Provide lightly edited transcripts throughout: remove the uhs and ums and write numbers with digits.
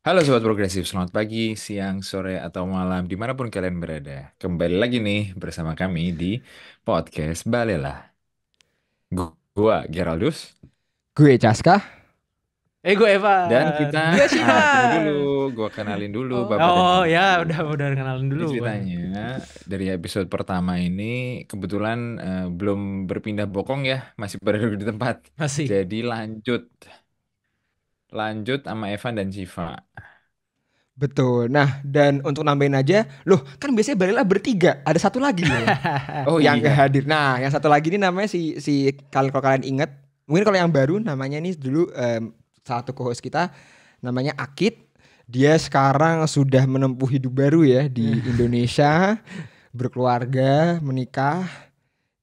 Halo Sobat Progresif, selamat pagi, siang, sore, atau malam, dimanapun kalian berada. Kembali lagi nih bersama kami di podcast Balela. Gua Geraldus, Gue Caska. Gue dan kita, Evan. Gue tunggu dulu, Shiva. gua kenalin dulu Oh, Bapak dan Oh Ibu. ya, udah kenalin Ini dulu bang. ceritanya, dari episode pertama ini, kebetulan belum berpindah bokong ya, masih berada di tempat. Masih. Jadi lanjut sama Evan dan Shiva. Betul. Nah, dan untuk nambahin aja, loh kan biasanya Balila bertiga, ada satu lagi loh Oh yang gak iya, hadir. Nah, yang satu lagi ini namanya kalau kalian ingat, mungkin kalau yang baru namanya ini dulu satu co-host kita namanya Akid. Dia sekarang sudah menempuh hidup baru ya di Indonesia, berkeluarga, menikah,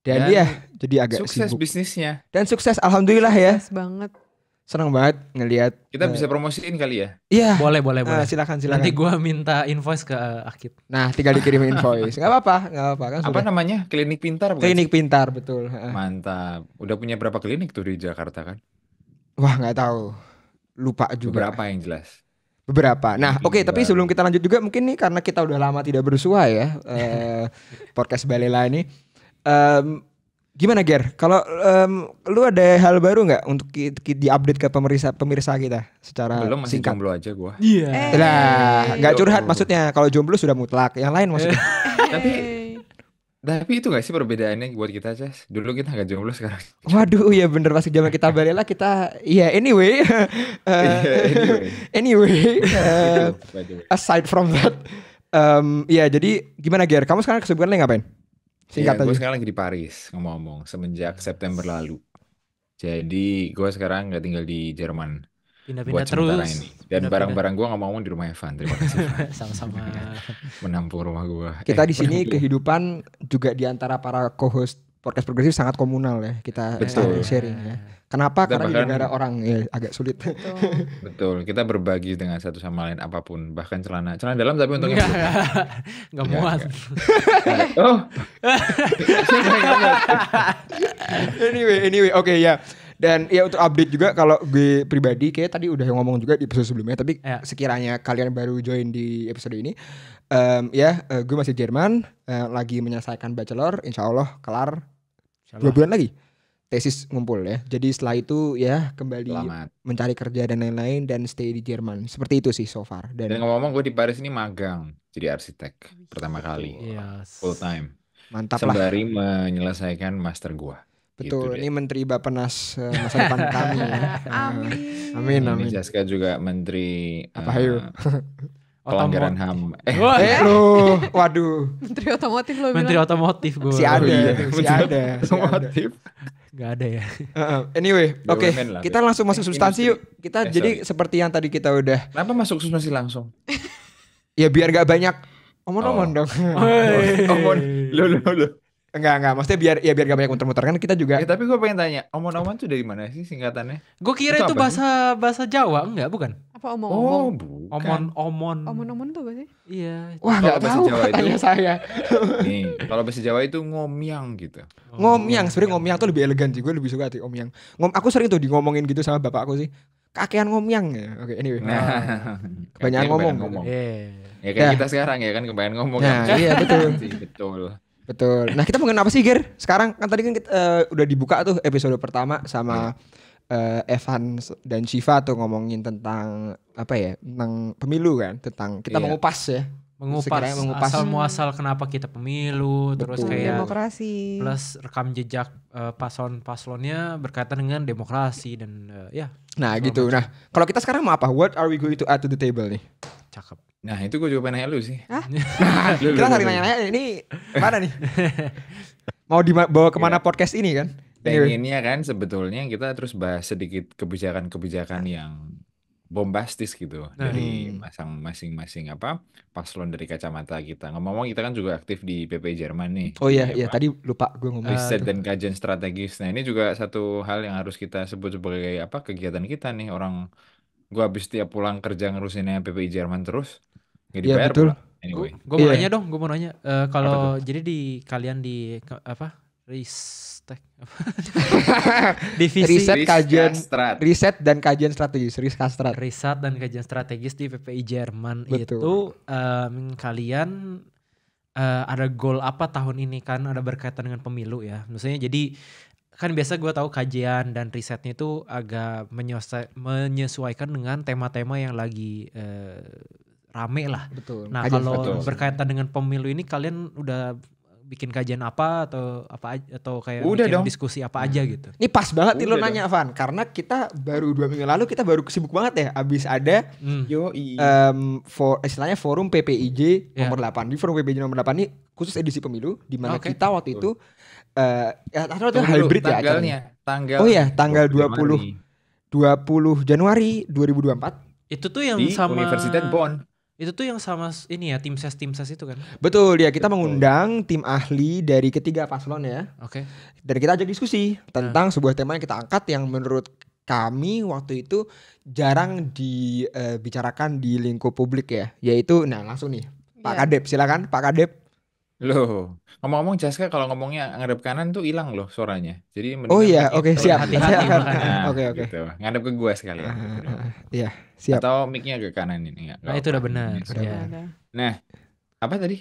dan dan dia jadi agak sukses sibuk bisnisnya. dan sukses alhamdulillah ya. sukses banget. Senang banget ngelihat. Kita bisa promosiin kali ya. Iya. Boleh. Silakan. Nanti gue minta invoice ke Akid. Nah, tinggal dikirim invoice. Nggak apa-apa kan Apa sudah. namanya? Klinik pintar bukan Klinik sih? pintar, betul. Heeh. Mantap. Udah punya berapa klinik tuh di Jakarta kan? Wah, nggak tahu. Lupa juga. Beberapa yang jelas. Beberapa. Nah, oke, Klinik tapi baru. sebelum kita lanjut juga mungkin nih karena kita udah lama tidak bersua ya podcast Balela ini. Gimana Ger? Kalau lu ada hal baru nggak untuk di-update ke pemirsa kita secara Belum, masih singkat? jomblo aja gua. Iya. Lah, nggak curhat Yo. maksudnya. Kalau jomblo sudah mutlak. Yang lain maksudnya. Tapi Tapi itu gak sih perbedaannya buat kita, Ces? Dulu kita gak jomblo, sekarang. Waduh, ya bener pas zaman kita Balela kita ya anyway. Iya, Anyway, Gitu, by the way. aside from that, ya jadi gimana Ger? Kamu sekarang kesibukannya ngapain? Iya, Singkat gue aja. sekarang lagi di Paris, ngomong-ngomong, semenjak September lalu. Jadi gue sekarang gak tinggal di Jerman Pindah-pindah buat sementara terus. ini. Dan Pindah-pindah. barang-barang gue ngomong-ngomong di rumah Evan. Terima kasih, Evan. Sama-sama. Menampung rumah gue. Kita di sini kehidupan juga di antara para co-host podcast progresif sangat komunal ya. Kita Betul. saling sharing ya. Kenapa? Kita Karena di bahkan- negara orang ya agak sulit. Tuh. Betul, kita berbagi dengan satu sama lain apapun, bahkan celana dalam tapi untungnya Enggak, belum. enggak Enggak, muat. Oh, Anyway, oke ya. Dan ya untuk update juga kalau gue pribadi kayak tadi udah ngomong juga di episode sebelumnya, tapi Ya. sekiranya kalian baru join di episode ini, gue masih Jerman, lagi menyelesaikan bachelor, insya Allah kelar 2 bulan lagi, tesis ngumpul ya. Jadi setelah itu ya kembali selamat. mencari kerja dan lain-lain dan stay di Jerman. Seperti itu sih so far. Dan Dan ngomong-ngomong gue di Paris ini magang jadi arsitek pertama kali Iya. full time mantap lah. sembari menyelesaikan master gue. Betul, Gitu ini deh. Menteri Bapenas masa depan kami ya. Amin. Amin. Ini Jaska juga menteri Apa, ayo? pelanggaran HAM. Wah, Loh, waduh. Menteri otomotif lo Menteri bilang. otomotif gue. Si ada, iya. si ada. Otomotif. Gak ada ya. Anyway, oke, BUMN lah, kita langsung masuk substansi yuk. Kita jadi sorry. seperti yang tadi kita udah, Kenapa masuk substansi langsung? ya biar gak banyak omong-omong dong. Lo. Enggak, maksudnya biar gak banyak muter-muter kan kita juga. Tapi gue pengen tanya, omong-omong tuh dari mana sih singkatannya? Gue kira Itu itu apa sih? bahasa Jawa, enggak, bukan? Apa Oh, omong-omong? bukan. Omon. Tuh apa sih? Iya. Wah, Kalau nggak bahasa tahu Jawa itu- tanya saya. Nih, kalau bahasa Jawa itu ngomyang gitu. Ngomyang, sebenarnya ngomyang tuh lebih elegan sih. Gue lebih suka tuh ngomyang. Aku sering tuh di ngomongin gitu sama bapak aku sih. Kakean ngomyang ya. Oke, anyway. Nah, Kebanyakan ngomong. Iya. Ya kayak Ya. kita sekarang ya kan kebanyakan ngomong. Nah, kan? iya, betul. Betul. Betul. Nah, kita ngomongin apa sih, Ger? Sekarang kan tadi kan kita udah dibuka tuh episode pertama sama Evan dan Shiva tuh ngomongin tentang apa ya? Tentang pemilu kan, tentang kita Iya. mengupas ya. Mengupas, Mengupas. asal muasal kenapa kita pemilu, terus Betul. kayak Demokrasi. plus rekam jejak paslon-paslonnya berkaitan dengan demokrasi dan ya Nah, segala gitu. macam. Nah, kalau kita sekarang mau apa? What are we going to add to the table nih? Cakep. Nah, itu gue juga pengen nanya lu sih. Hah? Kita saling nanya-nanya ini mana nih? Mau dibawa kemana podcast ini kan? Anyway. Pengennya kan sebetulnya kita terus bahas sedikit kebijakan-kebijakan yang bombastis gitu dari masing-masing paslon dari kacamata kita. Ngomong-ngomong kita kan juga aktif di PP Jerman nih. Oh iya, Di iya tadi lupa gue ngomong. riset tuh. dan kajian strategis. Nah, ini juga satu hal yang harus kita sebut sebagai kegiatan kita nih. Orang gua habis tiap pulang kerja ngurusinnya PPI Jerman terus nggak Iya, dibayar betul. pula. Anyway, Gue mau Iya. nanya dong, gue mau nanya kalau jadi di kalian di riset Ristek. Divisi Riset kajian Riskastrat. riset dan kajian strategis, Riskastrat. riset dan kajian strategis di PPI Jerman. Betul. Itu kalian ada goal apa tahun ini kan, ada berkaitan dengan pemilu ya. Maksudnya jadi kan biasa gue tahu kajian dan risetnya itu agak menyesuaikan dengan tema-tema yang lagi rame lah. Betul. Nah Kajian kalau strategis. berkaitan dengan pemilu ini kalian udah bikin kajian apa atau kayak Udah bikin dong. diskusi apa aja gitu? Ini pas banget nih lo Udah nanya Van, karena kita baru 2 minggu lalu kita baru sibuk banget ya, abis ada Yoi. istilahnya forum PPIJ Ya. nomor 8. Di forum PPIJ nomor 8 ini khusus edisi pemilu, di mana Oke. kita waktu itu ya atau itu Tunggu dulu, hybrid ya acaranya. tanggalnya. Tanggal Oh iya, tanggal 20 Januari 2024. Itu tuh yang di sama Universitas Bonn. Itu tuh yang sama ini ya tim ses itu kan. Betul ya, kita Betul. mengundang tim ahli dari ketiga paslon ya. Oke. Dan kita ajak diskusi tentang sebuah tema yang kita angkat yang menurut kami waktu itu jarang dibicarakan di lingkup publik ya, yaitu langsung nih Pak Iya. Kadep, silakan Pak Kadep. Loh, ngomong-ngomong Jaska kalau ngomongnya ngadep kanan tuh hilang loh suaranya. Jadi mendingan Oh iya, mic-nya oke ke- siap. hati-hati Siap. makanya. Oke oke. Gitu. Ngadep ke gua sekalian. gitu. Iya, siap. Atau mic-nya ke kanan ini. Nah, itu udah benar. Udah Ya. Ada. Nah, apa tadi?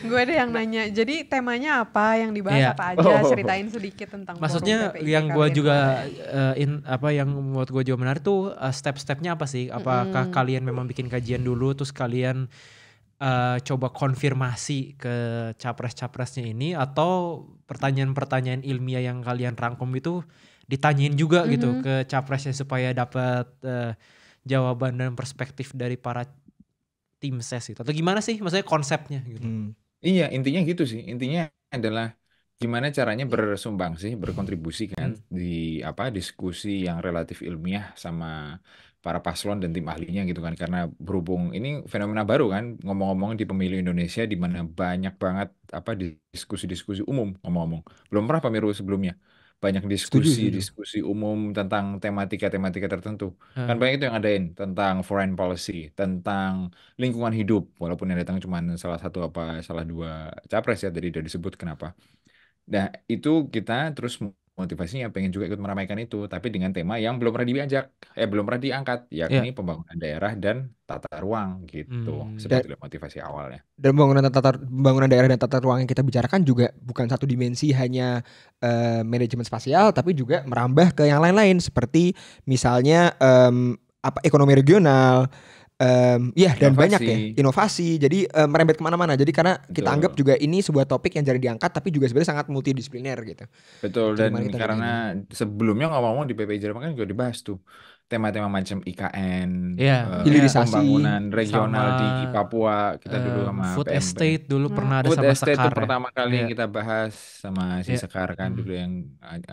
Gue ada yang nanya. Jadi temanya apa, yang dibahas Iya. apa aja? Oh. Ceritain sedikit tentang Maksudnya forum PPI yang gue kalian juga kemarin. yang buat gue juga menarik tuh step-stepnya apa sih? Apakah kalian memang bikin kajian dulu terus kalian coba konfirmasi ke capres-capresnya ini, atau pertanyaan-pertanyaan ilmiah yang kalian rangkum itu ditanyain juga gitu ke capresnya supaya dapat jawaban dan perspektif dari para tim ses itu, atau gimana sih maksudnya konsepnya gitu? Iya, intinya gitu sih. Intinya adalah gimana caranya bersumbangsi, berkontribusi kan di diskusi yang relatif ilmiah sama para paslon dan tim ahlinya gitu kan. Karena berhubung ini fenomena baru kan, ngomong-ngomong di pemilu Indonesia di mana banyak banget diskusi-diskusi umum ngomong-ngomong. Belum pernah pemilu sebelumnya. Banyak Setuju. diskusi umum tentang tematika-tematika tertentu. Kan Hmm. banyak itu yang ngadain tentang foreign policy, tentang lingkungan hidup, walaupun yang datang cuma salah dua capres ya, tadi udah disebut kenapa. Nah itu kita terus motivasinya pengen juga ikut meramaikan itu, tapi dengan tema yang belum pernah diangkat, yakni pembangunan daerah dan tata ruang gitu, seperti motivasi awalnya. Dan pembangunan daerah dan tata ruang yang kita bicarakan juga bukan satu dimensi hanya manajemen spasial, tapi juga merambah ke yang lain-lain seperti misalnya ekonomi regional, dan banyak ya inovasi. Jadi merembet kemana-mana. Jadi karena kita Betul. anggap juga ini sebuah topik yang jarang diangkat, tapi juga sebenarnya sangat multidisipliner gitu. Betul, Jadi dan mari kita karena sebelumnya ngomong-ngomong di PPI Jerman kan juga dibahas tuh tema-tema macam IKN, Iya. Hilirisasi, pembangunan regional sama, di Papua kita dulu sama food PMP. estate dulu pernah ada Food sama estate itu Sekar ya. pertama kali Iya. kita bahas sama si Iya. Sekar kan dulu yang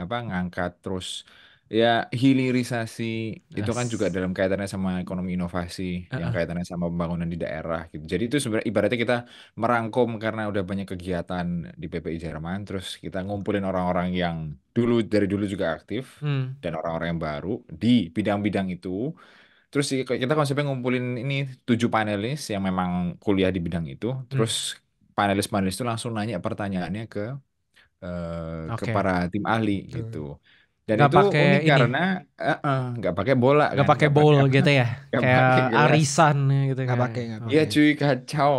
ngangkat. Terus ya hilirisasi itu kan juga dalam kaitannya sama ekonomi inovasi, yang kaitannya sama pembangunan di daerah gitu. Jadi itu sebenarnya ibaratnya kita merangkum karena udah banyak kegiatan di PPI Jerman, terus kita ngumpulin orang-orang yang dari dulu juga aktif dan orang-orang yang baru di bidang-bidang itu. Terus kita konsepnya ngumpulin ini 7 panelis yang memang kuliah di bidang itu. Terus panelis-panelis itu langsung nanya pertanyaannya ke Oke. para tim ahli gitu. Dan Nggak itu pakai unik ini. karena nggak pakai bola Nggak kan, pakai bowl gitu ya, nggak kayak pakai gelas. arisan gitu Nggak kan. pakai. Iya cuy, kacau.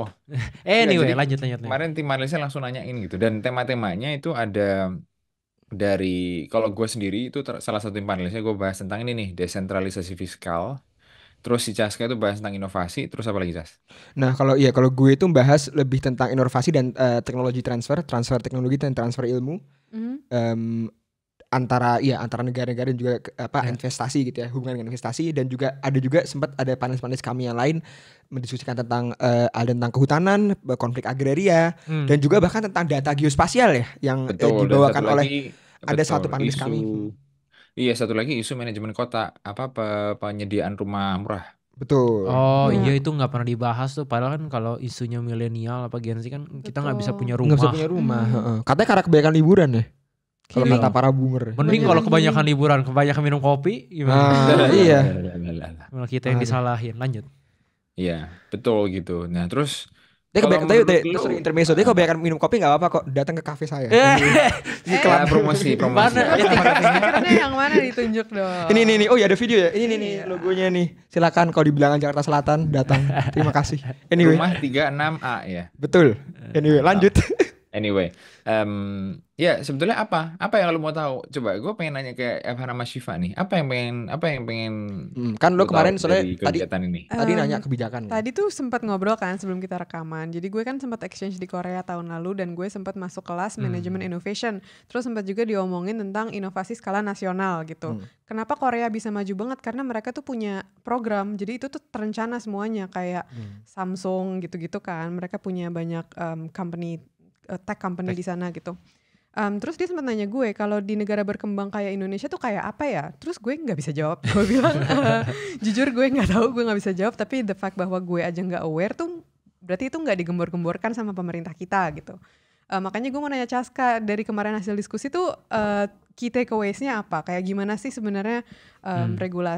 Anyway, jadi lanjut. Kemarin tim panelisnya langsung nanyain gitu, dan tema-temanya itu ada dari, kalau gue sendiri itu salah satu tim panelisnya gue bahas tentang ini nih, desentralisasi fiskal. Terus si Caska itu bahas tentang inovasi. Terus apa lagi, Cas? Nah, kalau gue itu bahas lebih tentang inovasi dan teknologi transfer teknologi dan transfer ilmu antara negara-negara dan juga investasi gitu ya, hubungan dengan investasi. Dan juga sempat ada panelis-panelis kami yang lain mendiskusikan tentang tentang kehutanan, konflik agraria, dan juga bahkan tentang data geospasial ya yang dibawakan oleh satu panelis kami. Iya, satu lagi isu manajemen kota, penyediaan rumah murah. Betul. Oh iya, itu nggak pernah dibahas tuh. Padahal kan kalau isunya milenial apa Gen Z kan kita nggak bisa punya rumah. Nggak bisa punya rumah. Katanya karena kebanyakan liburan ya. Kalau kata para boomer. Mending kalau kebanyakan liburan, kebanyakan minum kopi gimana? Iya. Malah kita yang disalahin. Lanjut. Iya, betul gitu. Nah, terus Dia Kalau kebanyakan menurut itu lu, sering intermezzo. Dia kebanyakan minum kopi nggak apa-apa kok. Datang ke kafe saya. ya, promosi. Mana? Stikernya yang mana ditunjuk dong? Ini. Oh ya ada video ya. Ini nih logonya nih. Silakan kalau di Bilangan Jakarta Selatan datang. Terima kasih. Anyway. Rumah 36A ya. Betul. Anyway, lanjut. Anyway, ya sebetulnya apa yang lo mau tahu? Coba gue pengen nanya ke Evan sama Shiva nih. Apa yang pengen Kan lo lo kemarin tahu soalnya dari tadi kegiatan ini? nanya kebijakan. Tadi tuh sempat ngobrol kan sebelum kita rekaman. Jadi gue kan sempat exchange di Korea tahun lalu dan gue sempat masuk kelas manajemen innovation. Terus sempat juga diomongin tentang inovasi skala nasional gitu. Kenapa Korea bisa maju banget? Karena mereka tuh punya program. Jadi itu tuh terencana semuanya kayak Samsung gitu-gitu kan. Mereka punya banyak tech company di sana gitu. Terus dia sempat nanya gue kalau di negara berkembang kayak Indonesia tuh kayak apa ya? Terus gue nggak bisa jawab. Gue bilang jujur gue nggak tahu, gue nggak bisa jawab. Tapi the fact bahwa gue aja nggak aware tuh berarti itu nggak digembor-gemborkan sama pemerintah kita gitu. Makanya gue mau nanya Chaska, dari kemarin hasil diskusi tuh key takeaways-nya apa? Kayak gimana sih sebenarnya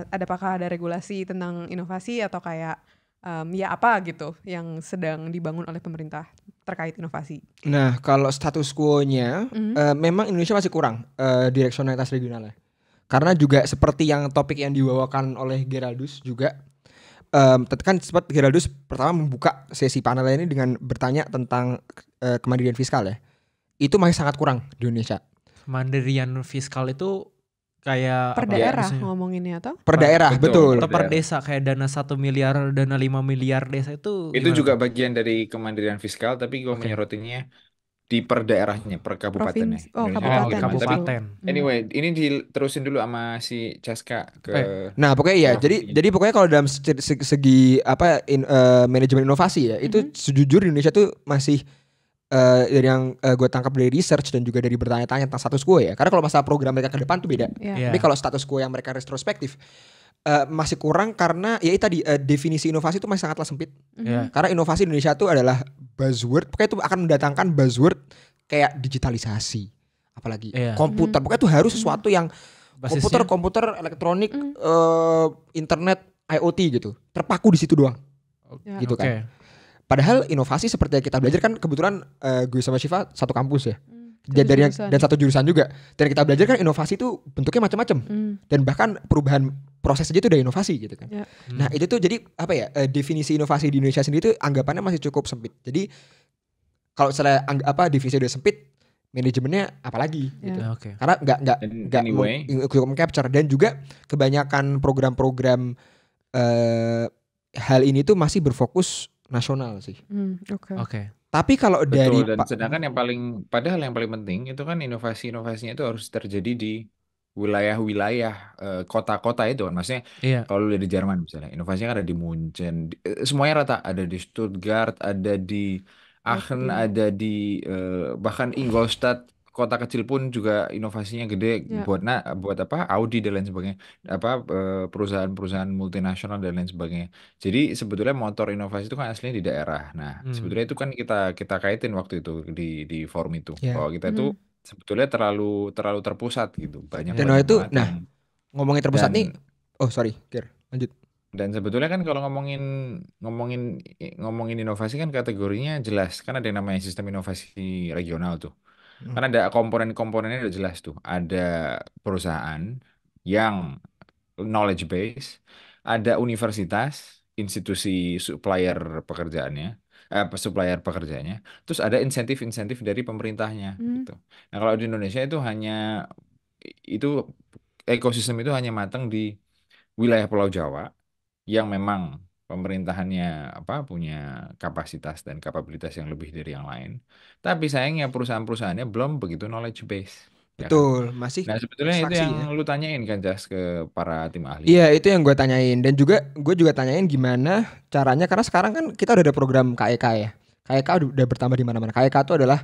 apakah ada regulasi tentang inovasi atau kayak ya apa gitu yang sedang dibangun oleh pemerintah terkait inovasi? Nah, kalau status quo-nya memang Indonesia masih kurang direksionalitas regionalnya. Karena juga seperti yang topik yang dibawakan oleh Geraldus juga kan sempat Geraldus pertama membuka sesi panel ini dengan bertanya tentang kemandirian fiskal ya. Itu masih sangat kurang di Indonesia. Kemandirian fiskal itu kayak per daerah ngomonginnya atau? Per daerah, betul. Atau per desa kayak dana 1 miliar, dana 5 miliar desa itu Itu gimana? juga bagian dari kemandirian fiskal, tapi gue menyerotinnya di per daerahnya, per kabupatennya. Kabupaten. Tapi anyway, ini diterusin dulu sama si Chaska ke. Nah, pokoknya ya. Jadi pokoknya kalau dalam segi manajemen inovasi ya, itu sejujurnya Indonesia tuh masih dari yang gue tangkap dari research dan juga dari bertanya-tanya tentang status quo ya. Karena kalau masalah program mereka ke depan tuh beda. Tapi kalau status quo yang mereka retrospektif masih kurang karena ya tadi definisi inovasi itu masih sangatlah sempit. Karena inovasi Indonesia itu adalah buzzword. Pokoknya itu akan mendatangkan buzzword kayak digitalisasi, apalagi komputer. Pokoknya itu harus sesuatu yang komputer, elektronik, internet, IoT gitu. Terpaku di situ doang. Gitu kan. Padahal inovasi seperti yang kita belajar kan kebetulan gue sama Shiva satu kampus ya. Dan satu jurusan juga. Dan kita belajar kan inovasi itu bentuknya macam-macam. Dan bahkan perubahan proses aja itu udah inovasi gitu kan. Nah, itu tuh jadi apa ya? Definisi inovasi di Indonesia sendiri tuh anggapannya masih cukup sempit. Jadi kalau misalnya definisi udah sempit, manajemennya apalagi gitu. Karena enggak capture dan juga kebanyakan program-program hal ini tuh masih berfokus nasional sih. Tapi kalau dari dan sedangkan yang paling penting itu kan inovasinya itu harus terjadi di wilayah-wilayah kota-kota itu kan. Maksudnya kalau di Jerman misalnya, inovasinya kan ada di Munchen, semuanya rata, ada di Stuttgart, ada di Aachen, ada di bahkan Ingolstadt, kota kecil pun juga inovasinya gede buat apa Audi dan lain sebagainya, perusahaan-perusahaan multinasional dan lain sebagainya. Jadi sebetulnya motor inovasi itu kan aslinya di daerah. Nah, sebetulnya itu kan kita kaitin waktu itu di forum itu bahwa kita itu sebetulnya terlalu terpusat gitu, banyak itu. banget Nah, ngomongin terpusat nih. Oh sorry, Ger, lanjut. Dan sebetulnya kan kalau ngomongin inovasi kan kategorinya jelas. Kan ada yang namanya sistem inovasi regional tuh. Kan ada komponen-komponennya udah jelas tuh. Ada perusahaan yang knowledge base, ada universitas, institusi supplier pekerjanya, terus ada insentif-insentif dari pemerintahnya gitu. Nah, kalau di Indonesia itu ekosistem itu hanya matang di wilayah Pulau Jawa yang memang pemerintahannya punya kapasitas dan kapabilitas yang lebih dari yang lain. Tapi sayangnya perusahaan-perusahaannya belum begitu knowledge base. Betul, kan? masih. Nah, sebetulnya itu yang lu tanyain kan, Jas, ke para tim ahli. Iya, itu yang gue tanyain. Dan juga gue tanyain gimana caranya, karena sekarang kan kita udah ada program KEK ya. KEK udah bertambah di mana-mana. KEK itu adalah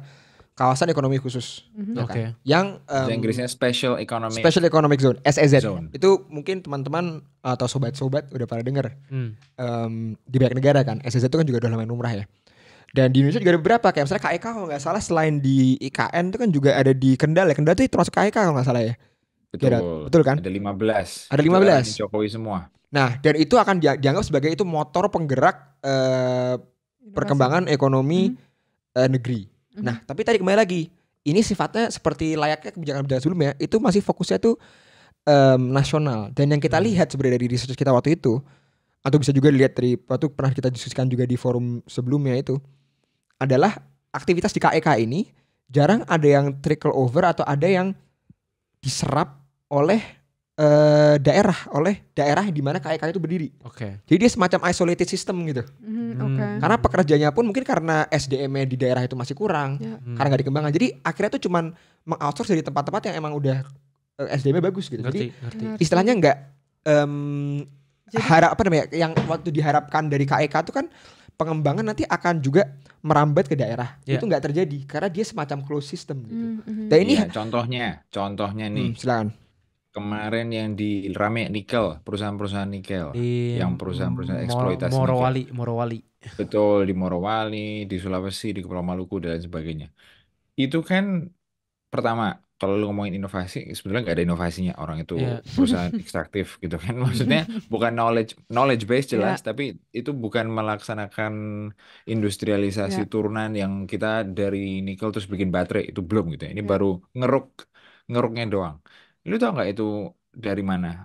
kawasan ekonomi khusus, kan? Yang Inggrisnya Special Economic Zone (SEZ). Itu mungkin teman-teman atau sobat-sobat udah pada denger di banyak negara kan. SEZ itu kan juga udah lumayan lumrah ya. Dan di Indonesia juga ada beberapa, kayak misalnya KEK kalau nggak salah selain di IKN itu kan juga ada di Kendal ya. Kendal itu termasuk KEK kalau nggak salah ya. Betul kan? Ada 15. Ada 15. Jokowi semua. Nah, dan itu akan dianggap sebagai itu motor penggerak perkembangan ekonomi negeri. Nah, tapi tadi kembali lagi, ini sifatnya seperti layaknya kebijakan-kebijakan sebelumnya, itu masih fokusnya tuh nasional. Dan yang kita lihat sebenarnya dari research kita waktu itu, atau bisa juga dilihat dari waktu pernah kita diskusikan juga di forum sebelumnya itu, adalah aktivitas di KEK ini jarang ada yang trickle over atau ada yang diserap oleh daerah di mana KEK itu berdiri. Oke. Jadi dia semacam isolated system gitu. Oke. Karena pekerjanya pun mungkin karena SDM-nya di daerah itu masih kurang, Ya. karena nggak dikembangkan. Jadi akhirnya tuh cuman mengoutsource dari tempat-tempat yang emang udah SDM-nya bagus gitu. Jadi Ngerti. istilahnya nggak Jadi- apa namanya yang waktu diharapkan dari KEK itu kan pengembangan nanti akan juga merambat ke daerah. Ya. Itu nggak terjadi karena dia semacam closed system gitu. Mhm. Dan ini Iya, contohnya nih. silakan. Kemarin yang di Rame Nikel, perusahaan-perusahaan nikel, Di yang perusahaan-perusahaan eksploitasi nikel. Morowali. Betul, di Morowali, di Sulawesi, di Kepulauan Maluku dan lain sebagainya. Itu kan pertama, kalau lu ngomongin inovasi, sebenarnya nggak ada inovasinya. Orang itu Iya. perusahaan ekstraktif gitu kan. Maksudnya bukan knowledge base jelas, tapi itu bukan melaksanakan industrialisasi Iya. turunan yang kita dari nikel terus bikin baterai, itu belum gitu ya. Ini Iya. baru ngeruknya doang. Lu tau nggak itu dari mana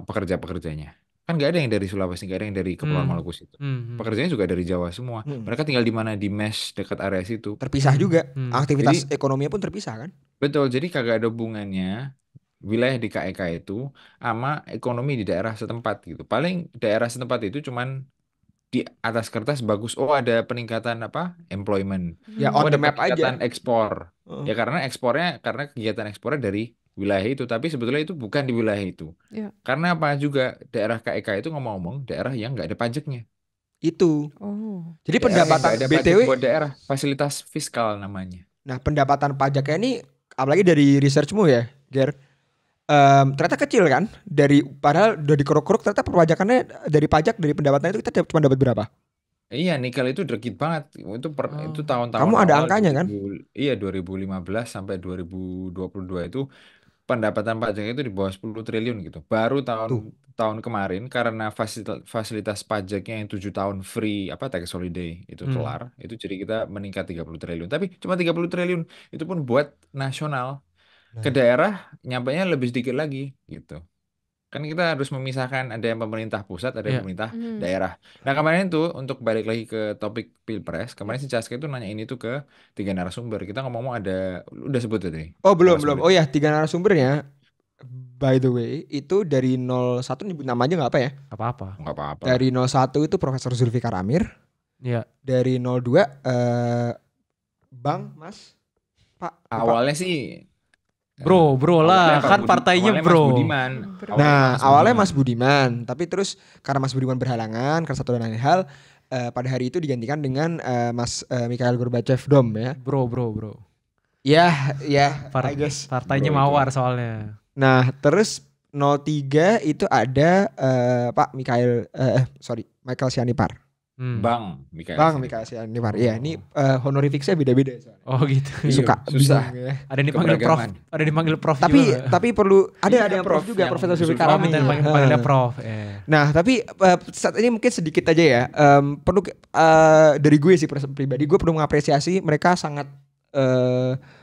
pekerja-pekerjanya? Kan nggak ada yang dari Sulawesi, nggak ada yang dari Kepulauan Maluku situ. Pekerjanya juga dari Jawa semua. Mereka tinggal di mana? Di mesh dekat area situ. Terpisah juga. Aktivitas Jadi- ekonominya pun terpisah kan. Betul, jadi kagak ada hubungannya wilayah di KEK itu sama ekonomi di daerah setempat gitu. Paling daerah setempat itu cuman di atas kertas bagus. Oh, ada peningkatan employment. Ya Oh, on ada the map aja. peningkatan ekspor. Ya karena kegiatan ekspornya dari wilayah itu, tapi sebetulnya itu bukan di wilayah itu. Iya. Karena apa juga daerah KEK itu ngomong-ngomong daerah yang nggak ada pajaknya. Itu. Oh. Jadi Daerah yang pendapatan nggak ada pajak BTW. buat daerah, fasilitas fiskal namanya. Nah, pendapatan pajaknya ini apalagi dari researchmu ya, Ger. Ternyata kecil kan? Padahal udah dikeruk-keruk ternyata perpajakannya dari pajak dari pendapatan itu kita cuma dapat berapa? Iya, nikel itu degit banget. Itu tahun-tahun Kamu ada awal angkanya kan? 2015 sampai 2022 itu pendapatan pajaknya itu di bawah 10 triliun gitu. Baru tahun kemarin karena fasilitas pajaknya yang 7 tahun free tax holiday itu kelar, itu jadi kita meningkat 30 triliun. Tapi cuma 30 triliun itu pun buat nasional. Ke daerah nyampainya lebih sedikit lagi gitu. Kan kita harus memisahkan ada yang pemerintah pusat, ada yang pemerintah daerah. Nah kemarin tuh untuk balik lagi ke topik Pilpres, kemarin si Caska itu nanya ini tuh ke 3 narasumber. Kita ngomong udah sebut tadi. Oh belum. Oh ya 3 narasumbernya. By the way itu dari 01 nyebut nama aja nggak apa ya? Apa-apa. Nggak apa-apa. Dari 01 itu Profesor Zulfikar Amir. Iya. Dari 02 Bang Mas Pak. Awalnya sih Bro lah, kan partainya awalnya bro. Mas Budiman. Nah awalnya Mas Budiman, tapi terus karena Mas Budiman berhalangan karena satu dan lain hal, pada hari itu digantikan dengan Mas Mikhail Gorbachev Dom ya. Bro. Ya, I guess. Partainya Bro, mawar soalnya. Nah terus 03 itu ada Pak Michael Sianipar. Bang Mikael. Bang Michael Sianipar. Iya, ini honorificnya beda-beda soalnya. Oh gitu. Suka susah. bingung ya. Ada yang dipanggil prof, Keberagaman. ada yang dipanggil prof Tapi juga. tapi perlu ada Iya, yang prof prof juga yang Profesor Zulfikar Zulfikar Oh, Amir. minta panggilnya prof. Nah, tapi saat ini mungkin sedikit aja ya. Perlu dari gue sih pribadi gue perlu mengapresiasi mereka sangat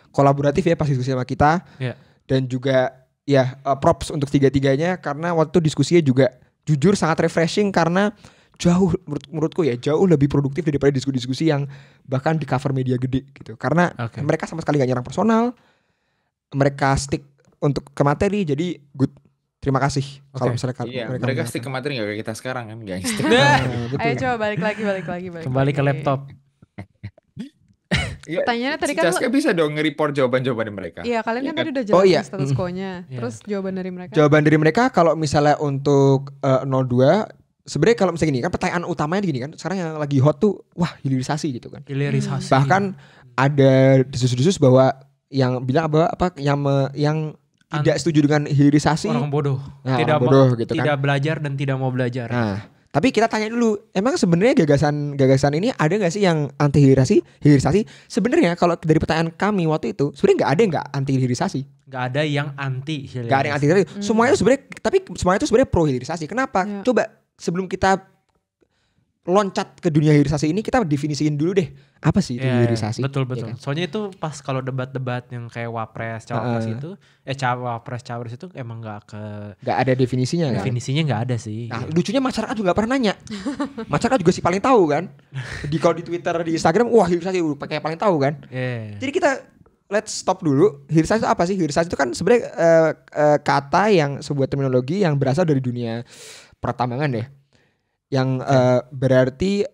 kolaboratif ya pas diskusi sama kita. Iya. Dan juga ya props untuk tiga-tiganya karena waktu diskusinya juga jujur sangat refreshing karena menurutku ya jauh lebih produktif daripada diskusi-diskusi yang bahkan di cover media gede gitu. Karena mereka sama sekali gak nyerang personal. Mereka stick untuk ke materi jadi good. Terima kasih kalau misalnya mereka stick ke materi gak kayak kita sekarang kan, guys. Ayo coba balik lagi. Kembali ke laptop. Pertanyaannya tadi si kan Caska bisa dong nge-report jawaban-jawaban mereka. Iya, kalian kan Ya tadi udah jelasin iya. status quo-nya. Terus jawaban dari mereka? Jawaban dari mereka kalau misalnya untuk 02 sebenarnya kalau misalnya gini kan pertanyaan utamanya gini kan sekarang yang lagi hot tuh hilirisasi gitu kan. Hilirisasi. Bahkan ada desus-desus bahwa yang bilang yang tidak setuju dengan hilirisasi orang bodoh. Nah, Tidak orang bodoh gitu kan. Tidak belajar dan tidak mau belajar. Nah, tapi kita tanya dulu, emang sebenarnya gagasan ini ada nggak sih yang anti hilirisasi? Sebenarnya kalau dari pertanyaan kami waktu itu, sebenarnya nggak ada yang nggak anti hilirisasi. Nggak ada yang anti hilirisasi. Nggak ada yang anti hilirisasi. Semuanya itu sebenarnya, tapi semuanya itu sebenarnya pro hilirisasi. Kenapa? Ya. Coba sebelum kita loncat ke dunia hilirisasi ini kita definisiin dulu deh apa sih itu Iya, hilirisasi. betul. ya kan? Soalnya itu pas kalau debat-debat yang kayak wapres, cawapres itu, cawapres itu emang Nggak ada definisinya kan. definisinya nggak ada sih. Nah lucunya masyarakat juga nggak pernah nanya. Masyarakat juga sih paling tahu kan. Kalau di Twitter, di Instagram, wah hilirisasi pakai paling tahu kan. Iya. Jadi kita let's stop dulu. Hilirisasi itu apa sih? Hilirisasi itu kan sebenarnya kata yang sebuah terminologi yang berasal dari dunia pertambangan deh. Yang berarti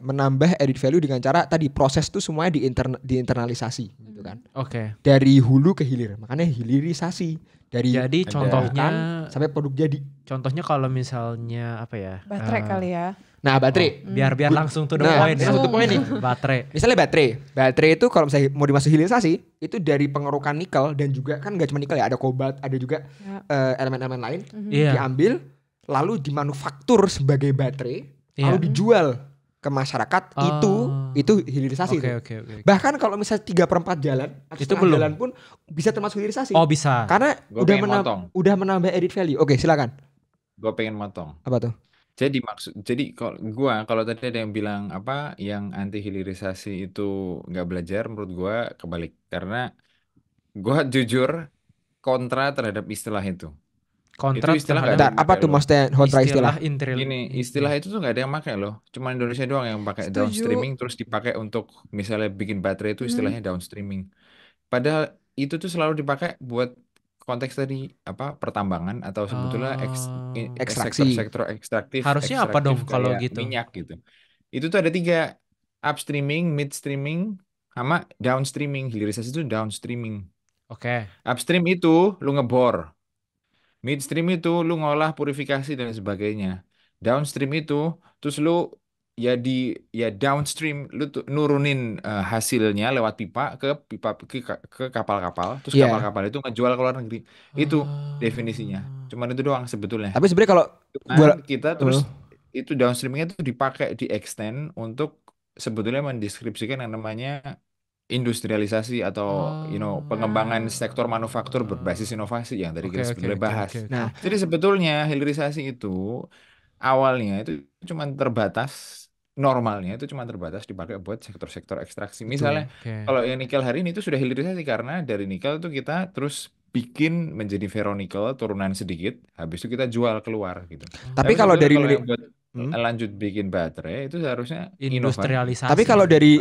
menambah added value dengan cara tadi proses tuh semuanya diinternalisasi gitu kan. Oke. Dari hulu ke hilir. Makanya hilirisasi. Dari Jadi contohnya sampai produk jadi. Contohnya kalau misalnya apa ya? Baterai kali ya. Nah, baterai. Biar langsung to the Nah, point ya. langsung to the point nih. Baterai. Misalnya baterai itu kalau misalnya mau dimasuk hilirisasi itu dari pengerukan nikel dan juga kan gak cuma nikel ya, ada kobalt, ada juga elemen-elemen lain Iya. diambil lalu dimanufaktur sebagai baterai Iya. lalu dijual ke masyarakat. Itu hilirisasi. Oke. Bahkan kalau misalnya 3/4 jalan atau Itu setengah belum. jalan pun bisa termasuk hilirisasi. Oh bisa. Karena Gua pengen motong. udah menambah added value. Oke, silakan. Gue pengen motong. Apa tuh? Jadi kalau tadi ada yang bilang apa yang anti hilirisasi itu nggak belajar, menurut gua kebalik. Karena gua jujur kontra terhadap istilah itu. Kontrak Itu istilah nggak Bentar, ada yang apa pakai tuh loh. maksudnya kontra istilah? Gini, istilah itu tuh nggak ada yang pakai loh. Cuma Indonesia doang yang pakai Setuju. downstreaming terus dipakai untuk misalnya bikin baterai itu istilahnya downstreaming. Padahal itu tuh selalu dipakai buat konteks tadi apa pertambangan atau sebetulnya Ekstraksi. sektor ekstraktif. Harusnya apa dong kalau kayak gitu? minyak gitu. Itu tuh ada 3, upstreaming, midstreaming, sama downstreaming. Hilirisasi itu downstreaming. Oke. Upstream itu lu ngebor. Midstream itu lu ngolah purifikasi dan sebagainya. Downstream itu terus lu ya downstream lu tuh nurunin hasilnya lewat pipa ke kapal-kapal. Terus Iya. kapal-kapal itu ngejual ke luar negeri. Itu definisinya. Cuman itu doang sebetulnya. Tapi sebenarnya kalau Cuman kita terus itu downstreamingnya itu dipakai di extend untuk sebetulnya mendeskripsikan yang namanya industrialisasi atau pengembangan sektor manufaktur berbasis inovasi yang tadi kita sebetulnya bahas. Nah, Jadi sebetulnya hilirisasi itu awalnya itu cuma terbatas, normalnya itu cuma terbatas dipakai buat sektor-sektor ekstraksi. Misalnya kalau yang nikel hari ini itu sudah hilirisasi karena dari nikel itu kita terus bikin menjadi ferronikel turunan sedikit, habis itu kita jual keluar gitu. Tapi kalau dari yang buat lanjut bikin baterai itu seharusnya Industrialisasi. Tapi kalau dari